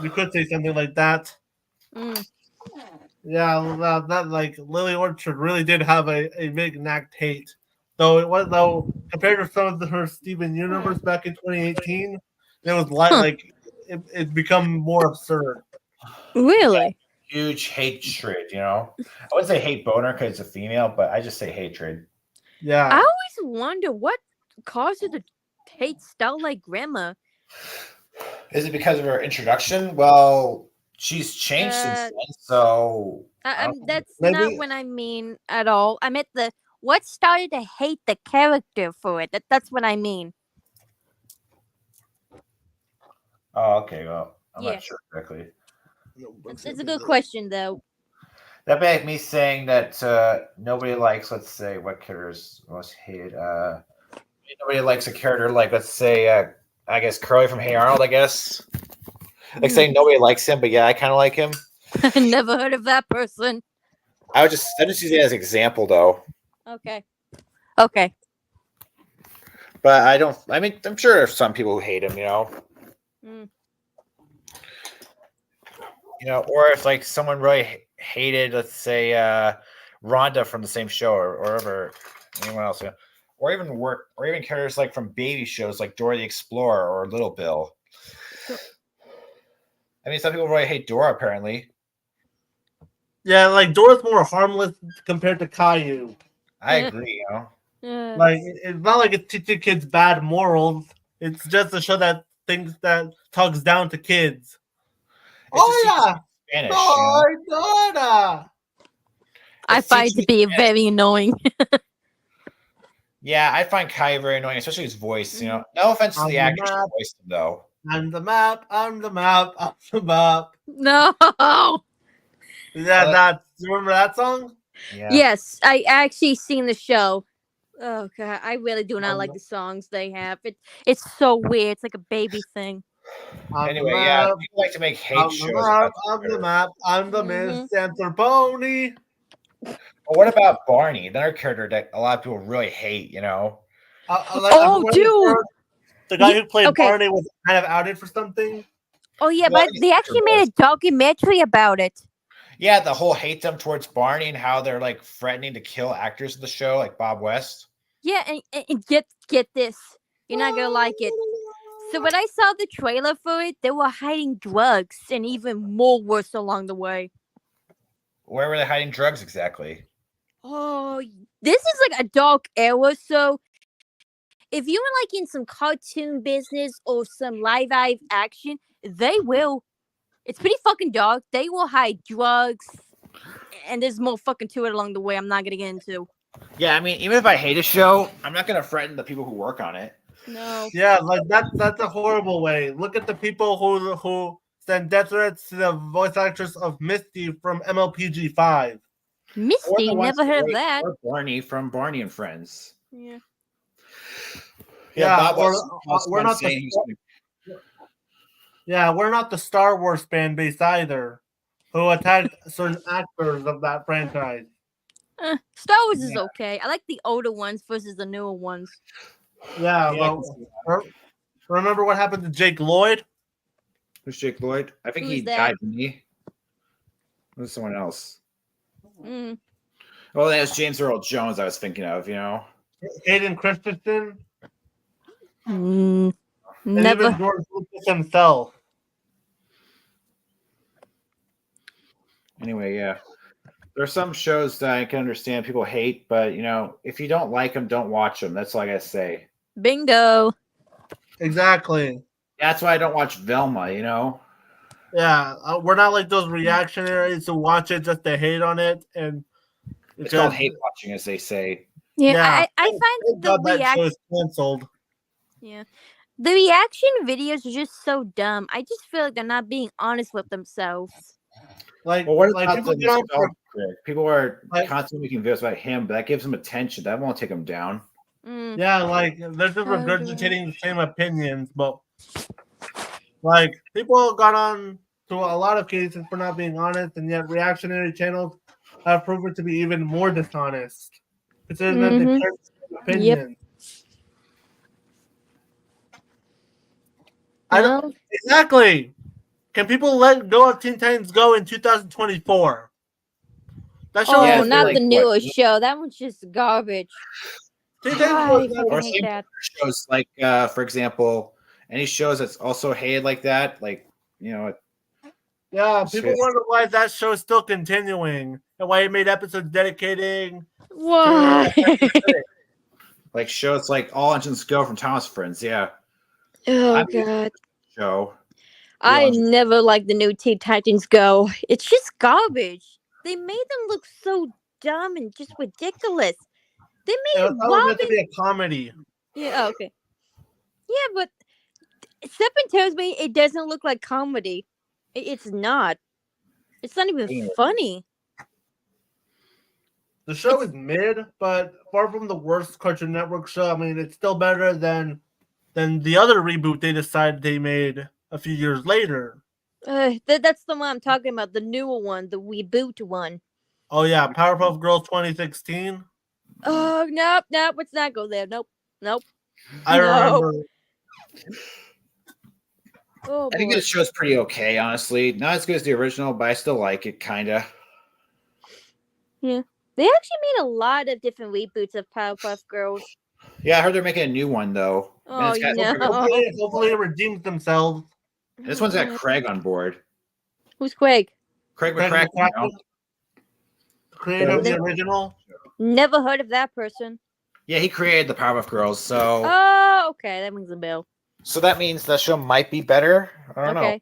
you could say something like that. Mm. Yeah, that like Lily Orchard really did have a big knack hate. Though compared to some of her Steven Universe back in 2018, it was like it become more absurd. Really? Huge hatred, you know. I wouldn't say hate boner because it's a female, but I just say hatred. Yeah, I always wonder what caused her to hate Starlight Glimmer. Is it because of her introduction? Well, she's changed since then, so That's Maybe- not what I mean at all. I meant what started to hate the character for it. That's what I mean. oh, okay. Well, I'm Yeah. not sure exactly. It's a good question though. That made me saying that nobody likes, let's say, what characters most hated. Nobody likes a character like, let's say, I guess Curly from Hey Arnold. I guess like saying nobody likes him, but yeah, I kind of like him. Never heard of that person. I'm just using it as an example, though. Okay. Okay. But I don't. I mean, I'm sure there's some people who hate him. You know. Mm. You know, or if like someone really hated, let's say, Rhonda from the same show, or ever anyone else, you know, or even characters like from baby shows like Dora the Explorer or Little Bill. I mean, some people really hate Dora, apparently. yeah, like Dora's more harmless compared to Caillou. I Yeah. agree. You know. Like it's not like it's teaching kids bad morals. It's just a show that talks down to kids. It's just Yeah, Spanish. You know? Dora. I It's find it to teaching be very annoying. Yeah, I find Kai very annoying, especially his voice. You know, no offense to the I'm actress who not- voiced him, though. I'm the map. I'm the map. I'm the map. No. Yeah, Well, you remember that song? Yeah. Yes, I actually seen the show. Oh god, I really do not Um, like the songs they have. It's so weird. It's like a baby thing. I'm Anyway, the yeah, map. people like to make hate I'm shows. the map. about I'm the Twitter. map. I'm the Miss Pony. Well, what about Barney, another character that a lot of people really hate? You know, Oh, dude! The guy Yeah, who played okay. Barney was kind of outed for something. Oh yeah, Well, but they actually made a documentary about it. yeah, the whole hate them towards Barney and how they're like threatening to kill actors of the show, like Bob West. Yeah, and get this. You're not gonna like it. So when I saw the trailer for it, they were hiding drugs and even more worse along the way. Where were they hiding drugs exactly? Oh, this is like a dark era. So if you were like in some cartoon business or some live action, they will. It's pretty fucking dark. They will hide drugs, and there's more fucking to it along the way. I'm not gonna get into. Yeah, I mean, even if I hate a show, I'm not gonna threaten the people who work on it. No. Yeah, like that's a horrible way. Look at the people who send death threats to the voice actress of Misty from MLPG5. Or Misty, the ones never heard of or- that. Or Barney from Barney and Friends. Yeah. Yeah, Bob or was we're fun not saying we're not the Star Wars fan base either, who attacked certain actors of that franchise. Star Wars is okay. I like the older ones versus the newer ones. Yeah, Yeah, I well, can see that. remember what happened to Jake Lloyd? Who's Jake Lloyd? I think Who's he that? died, didn't he? It was someone else. Mm. Oh, that was James Earl Jones I was thinking of, you know. Hayden Christensen, Mm. and Never. even George Lucas himself. Anyway, yeah. There are some shows that I can understand people hate, but you know, if you don't like them, don't watch them. That's all I gotta say. Bingo. Exactly. That's why I don't watch Velma, you know. Yeah, we're not like those reactionaries who watch it just to hate on it, and It's called hate watching, as they say. Yeah, Yeah. I find Thank the God that show reaction. is canceled. Yeah. The reaction videos are just so dumb. I just feel like they're not being honest with themselves. Like, Well, what like about people the get on for, nostalgia critic? People are Like- constantly making videos about him, but that gives him attention. That won't take him down. Mm. yeah, like they're just Oh, regurgitating the same opinions, but like people got on to a lot of cases for not being honest, and yet reactionary channels have proven to be even more dishonest, considering that they Mhm. share the same opinions. I don't Well, exactly. Can people let go of Teen Titans Go in 2024? That show Yeah, oh, it's not like, the what, newest show. That one's just garbage. Teen Titans I Go is fucking Or hate same that. shows like, for example, any shows that's also hated like that, like you know, yeah, It's people just- wonder why that show is still continuing and why he made episodes dedicating. Why? like shows like All Engines Go from Thomas Friends. Yeah, Oh I mean- god. show. I Real- never liked the new Teen Titans Go. It's just garbage. They made them look so dumb and just ridiculous. They made That was meant to Robin. be a comedy. Yeah, oh, okay. Yeah, but Stephen tells me it doesn't look like comedy. It's not. It's not even Yeah. funny. The show is mid, but far from the worst Cartoon Network show. I mean, it's still better than the other reboot they decided they made a few years later. That's the one I'm talking about, the newer one, the reboot one. Oh yeah, Powerpuff Girls 2016. Oh, nope, let's not go there. Nope. I No. remember. Oh, I think boy. this show's pretty okay, honestly. Not as good as the original, but I still like it, kinda. They actually made a lot of different reboots of Powerpuff Girls. Yeah, I heard they're making a new one though. And Oh, it's got- no. Hopefully it redeems themselves. This one's got Craig on board. Who's Craig? Craig Craig McCracken. You know? McCracken, creator of the original. Never heard of that person. Yeah, he created the Powerpuff Girls, so Oh, okay, that rings a bell. so that means that show might be better. I don't Okay,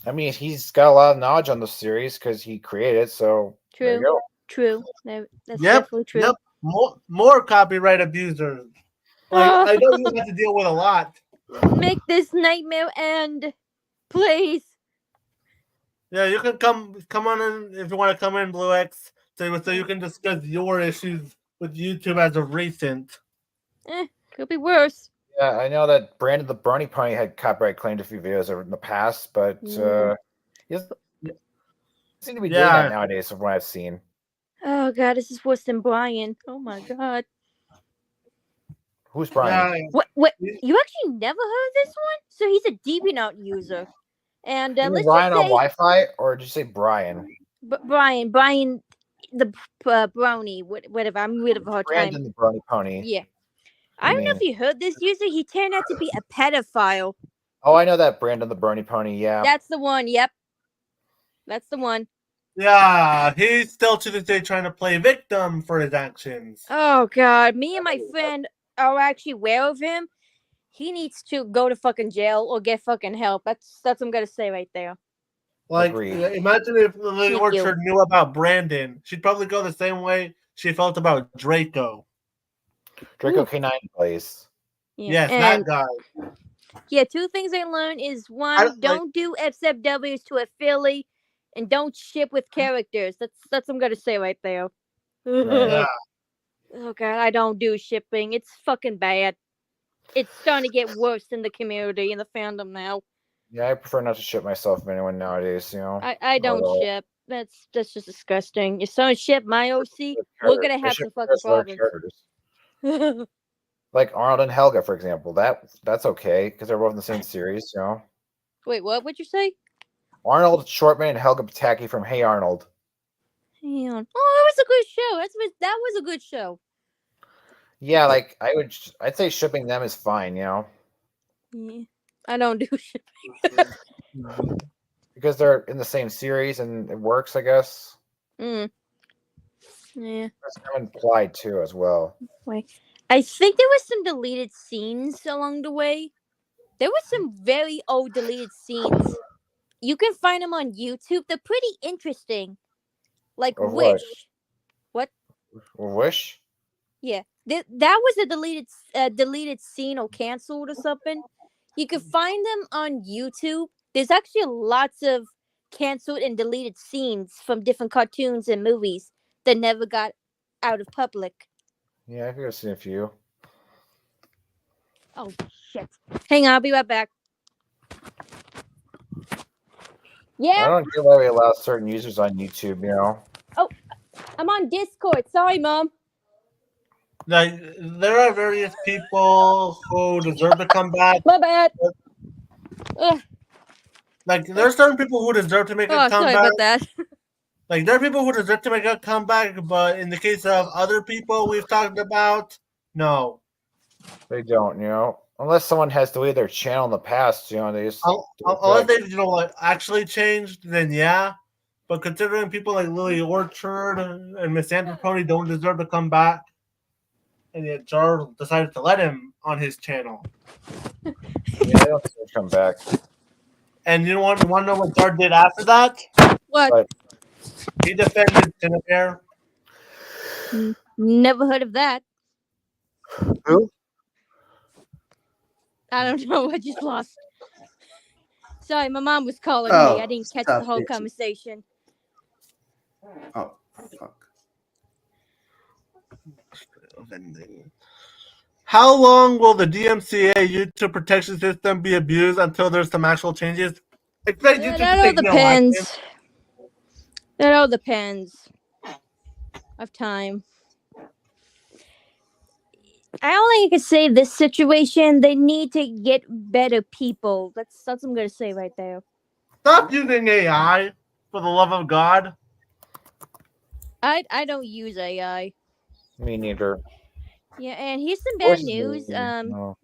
know. I mean, he's got a lot of knowledge on the series because he created it. So there you true, go. true. No, that's Yep, definitely true. Yep. More copyright abusers. Like, I know you have to deal with a lot. Make this nightmare end, please. Yeah, you can come on in if you want to come in, Blue X, so you can discuss your issues with YouTube as of recent. Could be worse. Yeah, I know that Brandon the Brony Pony had copyright claimed a few videos in the past, but he doesn't seem to be doing Yeah. that nowadays from what I've seen. Oh god, this is worse than Brian. Oh my god. Who's Brian? Yeah, What? Yeah. You actually never heard of this one? So he's a DeviantArt user, and You mean let's Brian just on say, Wi-Fi, or did you say Brian? Brian, the brownie, whatever. I'm rid of a hard time. Brandon the Brony Pony. Yeah. I don't know if you heard this user. He turned out to be a pedophile. Oh, I know that Brandon the Bernie Pony. Yeah. That's the one. Yep. That's the one. Yeah, he's still to this day trying to play victim for his actions. Oh God, me and my friend are actually aware of him. He needs to go to fucking jail or get fucking help. That's what I'm gonna say right there. Like, Agreed. imagine if Lily Thank you. Orchard knew about Brandon. She'd probably go the same way she felt about Draco. Draco Ooh. K9 plays. Yes, and that guy. yeah, two things I learned is one, like- don't do FSFWs to a Philly, and don't ship with characters. That's what I'm gonna say right there. Yeah. Oh God, I don't do shipping. It's fucking bad. It's starting to get worse in the community in the fandom now. Yeah, I prefer not to ship myself with anyone nowadays. I don't Although- ship. That's just disgusting. If someone ship my OC, we're gonna I have ship some fucking just other problems. characters. Like Arnold and Helga, for example. That's okay because they're both in the same series. Wait, what would you say? Arnold Shortman and Helga Pataki from Hey Arnold. Hang on. Oh, that was a good show. That was a good show. Yeah, like I'd say shipping them is fine. Yeah. I don't do shipping. Because they're in the same series and it works, I guess. Yeah. That's kind of implied too, as well. Wait. I think there was some deleted scenes along the way. There was some very old deleted scenes. You can find them on YouTube. They're pretty interesting. Like Of what? Wish. What? Wish? Yeah. That was a deleted scene or canceled or something. You can find them on YouTube. There's actually lots of canceled and deleted scenes from different cartoons and movies that never got out of public. Yeah, I think I've seen a few. Oh shit. Hang on, I'll be right back. I Yeah, don't get why we allow certain users on YouTube. I'm on Discord. Sorry, Mom. Like, there are various people who deserve to come back. My bad. Ugh. Like, there's certain people who deserve to make a Oh, sorry comeback. about that. Like, there are people who deserve to make a comeback, but in the case of other people we've talked about, no. They don't, unless someone has deleted their channel in the past, they just Unless they, actually changed, then yeah. But considering people like Lily Orchard and Miss Pony don't deserve to come back, and yet Jar decided to let him on his channel. yeah, they don't deserve to come back. And you want to know what Jar did after that? What? But- He defended Cinnamon. Never heard of that. Who? I don't know. I just lost. Sorry, my mom was calling Oh, me. I didn't catch stop the whole bitching. conversation. Oh, fuck. How long will the DMCA YouTube protection system be abused until there's some actual changes? Expect YouTube to That all take no action. depends. That all depends of time. I don't think I can say this situation. They need to get better people. That's what I'm gonna say right there. Stop using AI, for the love of God. I don't use AI. Me neither. Yeah, and here's some bad Voices news. are- no.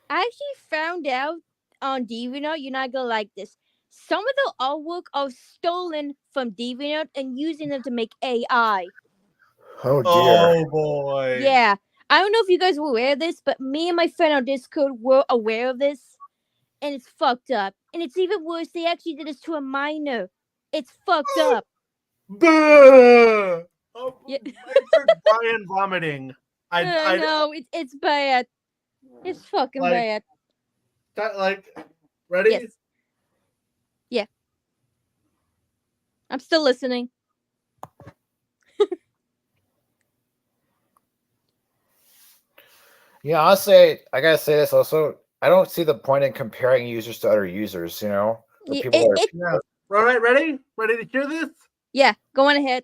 I actually found out on DeviantArt. You're not gonna like this. Some of the artwork are stolen from DeviantArt and using them to make AI. Oh dear. Oh boy. Yeah, I don't know if you guys were aware of this, but me and my friend on Discord were aware of this, and it's fucked up. And it's even worse. They actually did this to a minor. It's fucked up. Buh! Oh, Yeah. I heard Brian vomiting. I know it's bad. It's fucking Like- bad. ready? Yes. Yeah. I'm still listening. Yeah, honestly, I gotta say this also. I don't see the point in comparing users to other users. The Yeah, people that are Yeah. All right, ready? Ready to hear this? Yeah, go on ahead.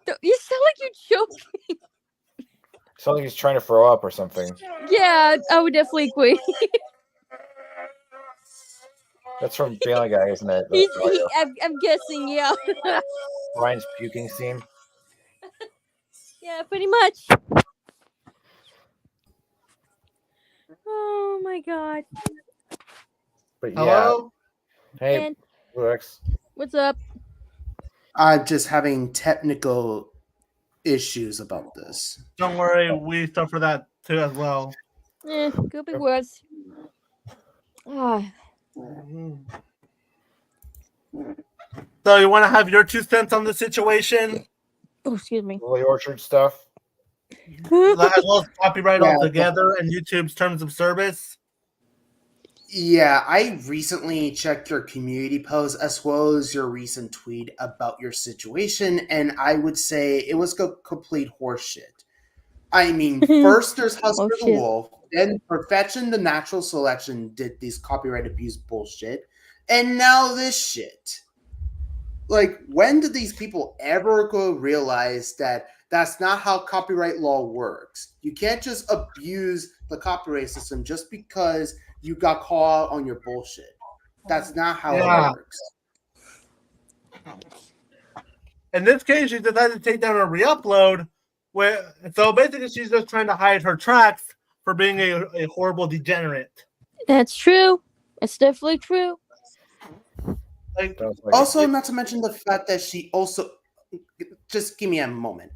Dude, you sound like you're joking. sounds like he's trying to throw up or something. Yeah, I would definitely agree. That's from Family Guy, isn't it? The audio. I'm guessing, yeah. Ryan's puking scene. Yeah, pretty much. Oh my god. But yeah, Hello? hey, And Rex. what's up? I'm just having technical issues about this. Don't worry, we suffer that too as well. Could be worse. Ah, So you want to have your 2 cents on the situation, oh, excuse me. Lily Orchard stuff. as well as copyright Yeah. altogether and YouTube's terms of service? Yeah, I recently checked your community post as well as your recent tweet about your situation, and I would say it was complete horseshit. I mean, first there's Husker the shit. Wolf, then Perfection the Natural Selection did this copyright abuse bullshit, and now this shit. Like, when did these people ever go realize that that's not how copyright law works? You can't just abuse the copyright system just because you got caught on your bullshit. That's not how Yeah. it works. In this case, she decided to take down a re-upload. So basically, she's just trying to hide her tracks for being a horrible degenerate. That's true. It's definitely true. Like, Sounds like Also, not to mention the fact that she also just give me a moment.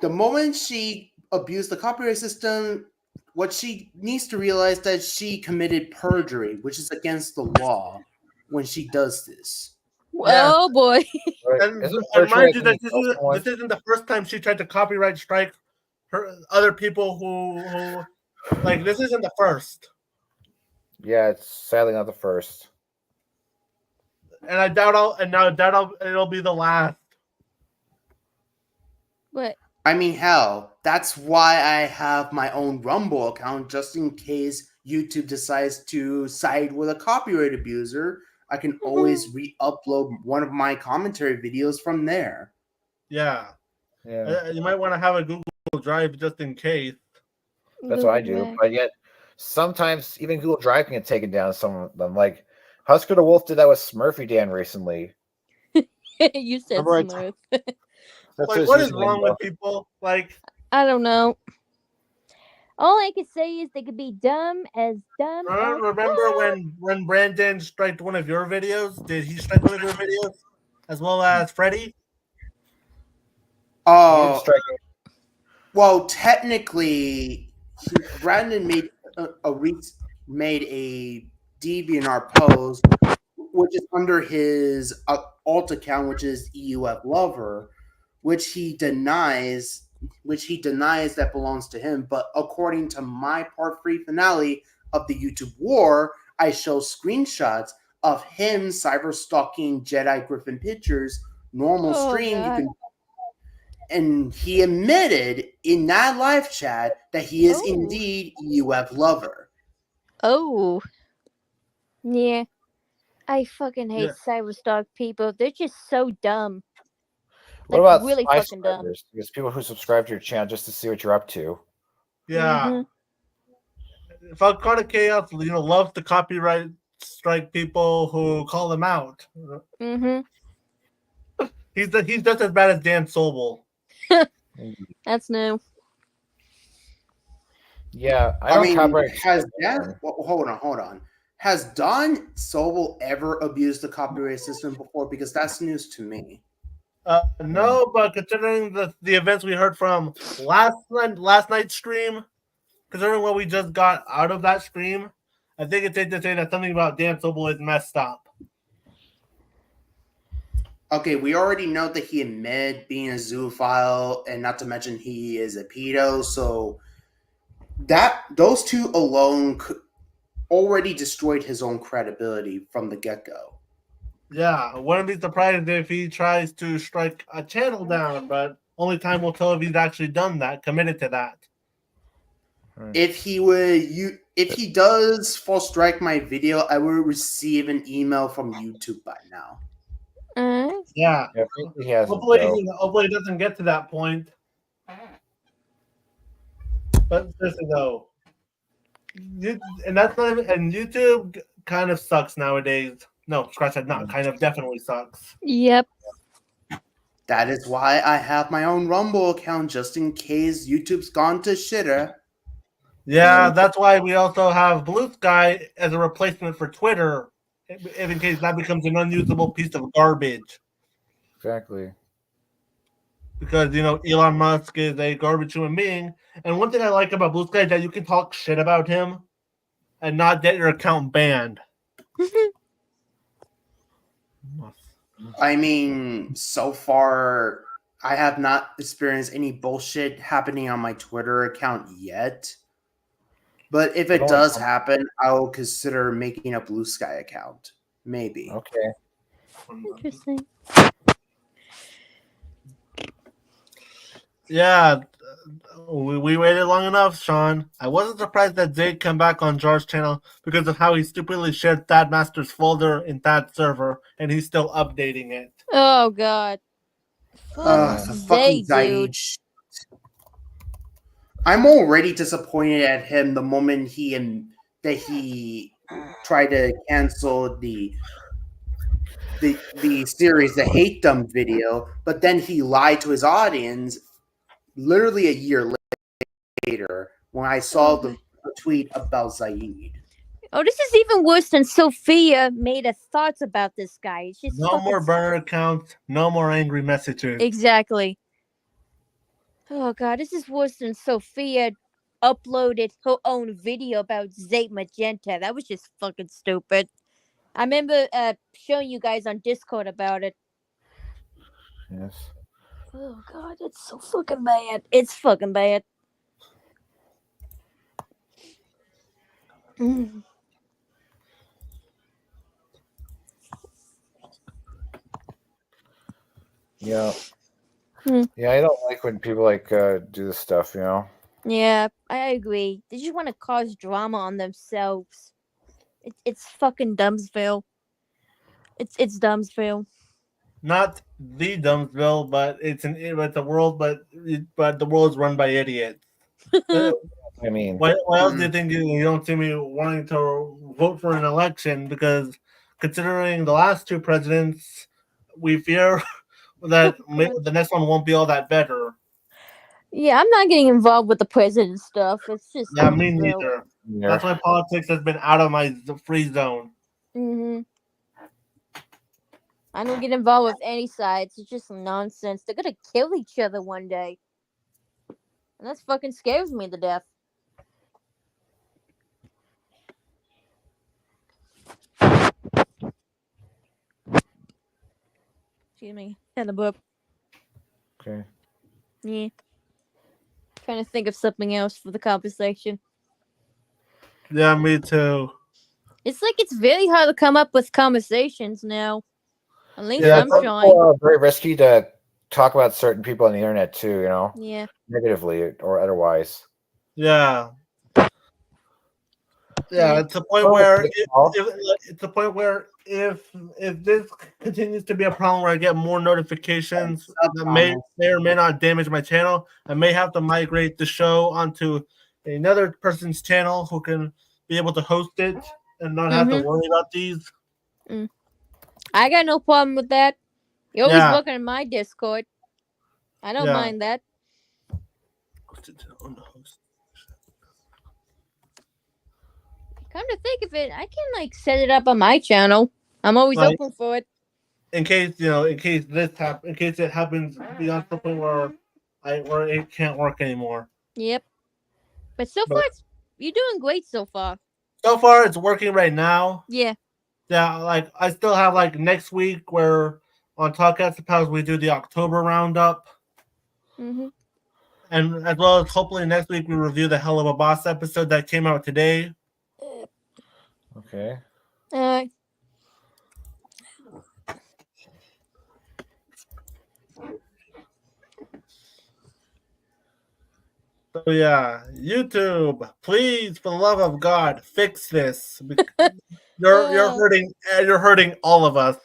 The moment she abused the copyright system, what she needs to realize that she committed perjury, which is against the law when she does this. Yeah. Oh boy. and, Isn't and mind perjury you, that a thing else? this isn't the first time she tried to copyright strike her other people who like this isn't the first. Yeah, it's sadly not the first. And I doubt it'll be the last. But I mean, hell, that's why I have my own Rumble account just in case YouTube decides to side with a copyright abuser. I can always re-upload one of my commentary videos from there. Yeah. Yeah, You might want to have a Google Drive just in case. that's what I do. But yet, sometimes even Google Drive can get taken down. Some of them, like Husker the Wolf, did that with Smurfy Dan recently. You said Remember I smooth. That's Like, his what is username, wrong though. with people? Like, I don't know. All I can say is they could be dumb as dumb. as remember fuck. when Brandon striked one of your videos? Did he strike one of your videos as well as Freddy? He didn't Oh, strike well, technically, Brandon made a DeviantArt post, which is under his alt account, which is EUF Lover, which he denies that belongs to him. But according to my part 3 finale of the YouTube War, I show screenshots of him cyber stalking Jedi Griffin pictures. Normal Oh, stream, God. you can. And he admitted in that live chat that he is Oh. indeed EUF Lover. Oh. Yeah. I fucking hate Yeah. cyberstalk people. They're just so dumb. What Like, about really spy fucking dumb. subscribers? Because people who subscribe to your channel just to see what you're up to. Yeah. Falcon Chaos, loves to copyright strike people who call them out. Mm-hmm. He's just as bad as Dan Sobel. That's new. Yeah, I don't mean, copyright. has Dan? Well, hold on. Has Don Sobel ever abused the copyright system before? Because that's news to me. No, but considering the events we heard from last night's stream, considering what we just got out of that stream, I think it's safe to say that something about Dan Sobel is messed up. Okay, we already know that he admitted being a zoophile, and not to mention he is a pedo. So those two alone already destroyed his own credibility from the get-go. Yeah, I wouldn't be surprised if he tries to strike a channel down, but only time will tell if he's actually done that, committed to that. If he does false strike my video, I will receive an email from YouTube by now. Yeah. Yeah, he hasn't. Hopefully though. it doesn't get to that point. But seriously though, and that's not even, and YouTube kind of sucks nowadays. No, scratch that. Not kind of, definitely sucks. Yep. That is why I have my own Rumble account just in case YouTube's gone to shitter. Yeah, that's why we also have Blue Sky as a replacement for Twitter, if in case that becomes an unusable piece of garbage. Exactly. Because Elon Musk is a garbage human being, and one thing I like about Blue Sky is that you can talk shit about him and not get your account banned. I mean, so far, I have not experienced any bullshit happening on my Twitter account yet. But if it does happen, I'll consider making a Blue Sky account. Maybe. Okay. Interesting. Yeah, we waited long enough, Sean. I wasn't surprised that Zay came back on Jar's channel because of how he stupidly shared Thad Master's folder in Thad's server, and he's still updating it. Oh God. The fucking Zaid. I'm already disappointed at him the moment he tried to cancel the series, the Hate Dump video, but then he lied to his audience literally a year later when I saw the tweet about Zaid. Oh, this is even worse than Sophia made her thoughts about this guy. It's just no more burner accounts, no more angry messages. Exactly. Oh God, this is worse than Sophia uploaded her own video about Zay Magenta. That was just fucking stupid. I remember showing you guys on Discord about it. Yes. Oh God, it's so fucking bad. It's fucking bad. Yeah. Yeah, I don't like when people do this stuff, Yeah, I agree. They just want to cause drama on themselves. It's fucking Dumbsville. It's Dumbsville. Not the Dumbsville, but it's a world, but the world is run by idiots. I mean, why else do you think you don't see me wanting to vote for an election? Because considering the last two presidents, we fear that the next one won't be all that better. Yeah, I'm not getting involved with the president stuff. It's just me neither. That's why politics has been out of my free zone. I don't get involved with any sides. It's just nonsense. They're gonna kill each other one day, and that fucking scares me to death. Excuse me. Had a burp. Okay. Yeah. Trying to think of something else for the conversation. Yeah, me too. It's like it's very hard to come up with conversations now. At least I'm trying. Very risky to talk about certain people on the internet too, Yeah. Negatively or otherwise. Yeah. Yeah, it's a point where if this continues to be a problem where I get more notifications that may or may not damage my channel, I may have to migrate the show onto another person's channel who can be able to host it and not have to worry about these. I got no problem with that. You're always welcome in my Discord. I don't mind that. Come to think of it, I can set it up on my channel. I'm always open for it. In case it happens beyond something where it can't work anymore. Yep. But so far, you're doing great so far. So far, it's working right now. Yeah. Yeah, I still have next week where on Talkcast of Pals we do the October roundup. And as well as hopefully next week we review the Hell of a Boss episode that came out today. Okay. So yeah, YouTube, please, for the love of God, fix this. You're hurting all of us.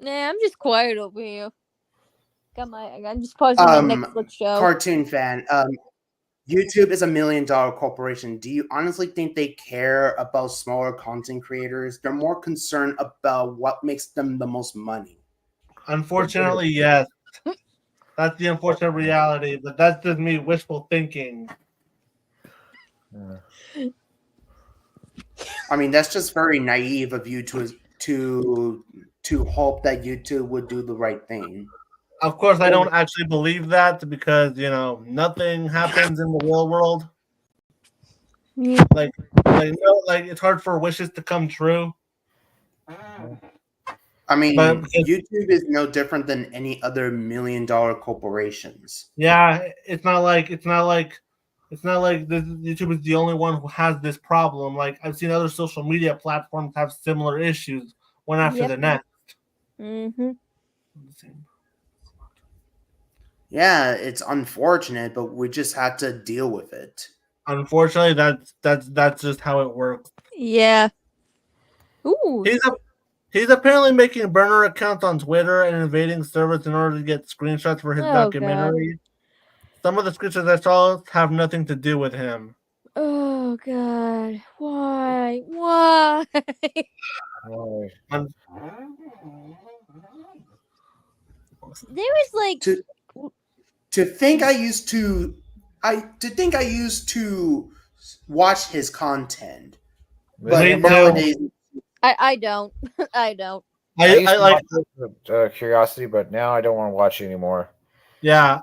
Nah, I'm just quiet over here. I'm just pausing my Netflix show. Cartoon fan. YouTube is $1 million corporation. Do you honestly think they care about smaller content creators? They're more concerned about what makes them the most money. Unfortunately, yes. That's the unfortunate reality, but that's just me wishful thinking. Yeah. I mean, that's just very naive of you to hope that YouTube would do the right thing. Of course, I don't actually believe that because nothing happens in the real world. Yeah. Like it's hard for wishes to come true. I mean, But because, YouTube is no different than any other $1 million corporations. yeah, it's not like this, YouTube is the only one who has this problem. Like I've seen other social media platforms have similar issues, one after Yep. the next. Mm-hmm. Yeah, it's unfortunate, but we just had to deal with it. Unfortunately, that's just how it works. Yeah. Ooh. He's apparently making burner accounts on Twitter and invading servers in order to get screenshots for his Oh, documentary. Some of the screenshots I saw have nothing to do with him. Oh God. Why? Why? Why? There was like To think I used to watch his content, but Me too. nowadays I don't. I don't. I used I to like watch it with curiosity, but now I don't want to watch it anymore. yeah.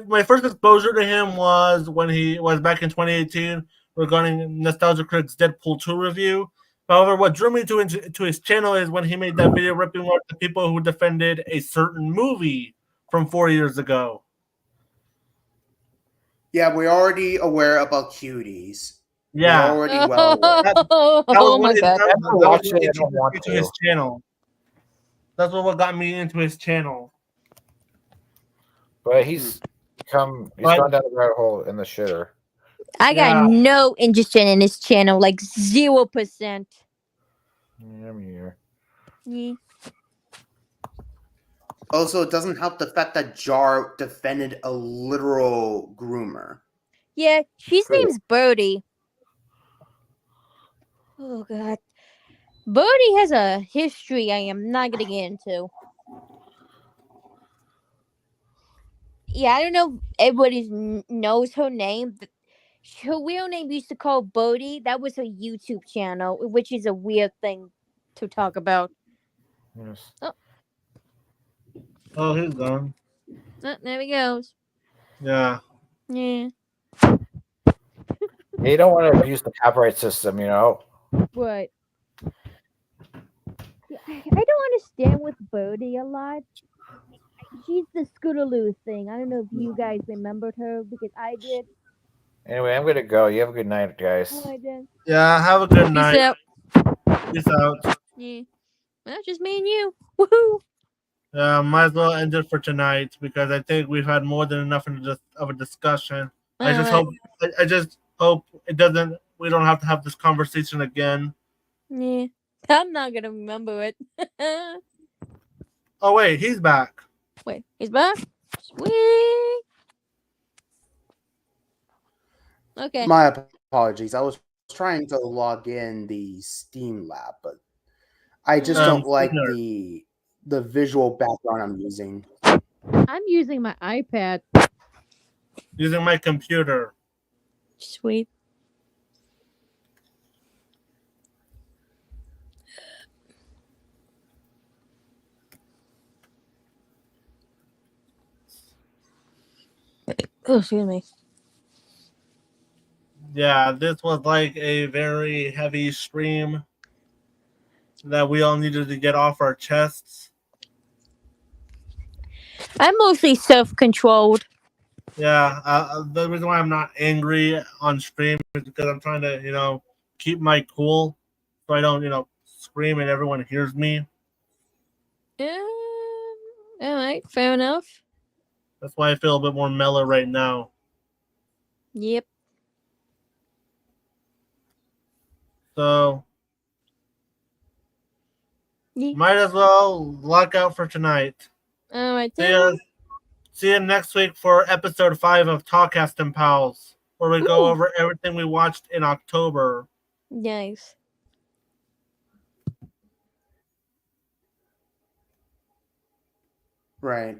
My first exposure to him was when he was back in 2018 regarding Nostalgia Critic's Deadpool 2 review. However, what drew me to his channel is when he made that video ripping off the people who defended a certain movie from 4 years ago. yeah, we're already aware about cuties. Yeah. We're already well aware. That Oh was my what God. After that was watching what it, I don't introduced want me to to. his channel. That's what got me into his channel. But he's gone down the rabbit hole in the shitter. I got Yeah. no interest in his channel, like 0%. Yeah, I'm here. Yeah. Also, it doesn't help the fact that Jar defended a literal groomer. Yeah, his True. name's Birdie. Oh God. Birdie has a history I am not gonna get into. Yeah, I don't know if everybody knows her name. Her real name used to call Birdie. That was her YouTube channel, which is a weird thing to talk about. Yes. Oh, he's gone. Oh, there he goes. Yeah. Yeah. You don't want to abuse the copyright system, What? Yeah, I don't understand with Birdie a lot. She's the Scootaloo thing. I don't know if you guys remembered her because I did. Anyway, I'm gonna go. You have a good night, guys. Oh, I did. Yeah. Have a good Peace night. out. Peace out. Yeah. Well, just me and you. Woohoo! Might as well end it for tonight because I think we've had more than enough of a discussion. I just hope it doesn't. We don't have to have this conversation again. Yeah. I'm not gonna remember it. Oh wait, he's back. Wait, he's back? Sweet. Okay. My apologies. I was trying to log in the Steam Lab, but I just don't like Steam the visual background I'm using. I'm using my iPad. Using my computer. Sweet. Oh, excuse me. Yeah, this was like a very heavy stream that we all needed to get off our chests. I'm mostly self-controlled. Yeah, the reason why I'm not angry on stream is because I'm trying to, keep my cool so I don't, scream and everyone hears me. All right, fair enough. That's why I feel a bit more mellow right now. Yep. So, Yeah. might as well lock out for tonight. All right. See you next week for episode 5 of Talkcast and Pals, where we go Ooh. over everything we watched in October. Nice. Right.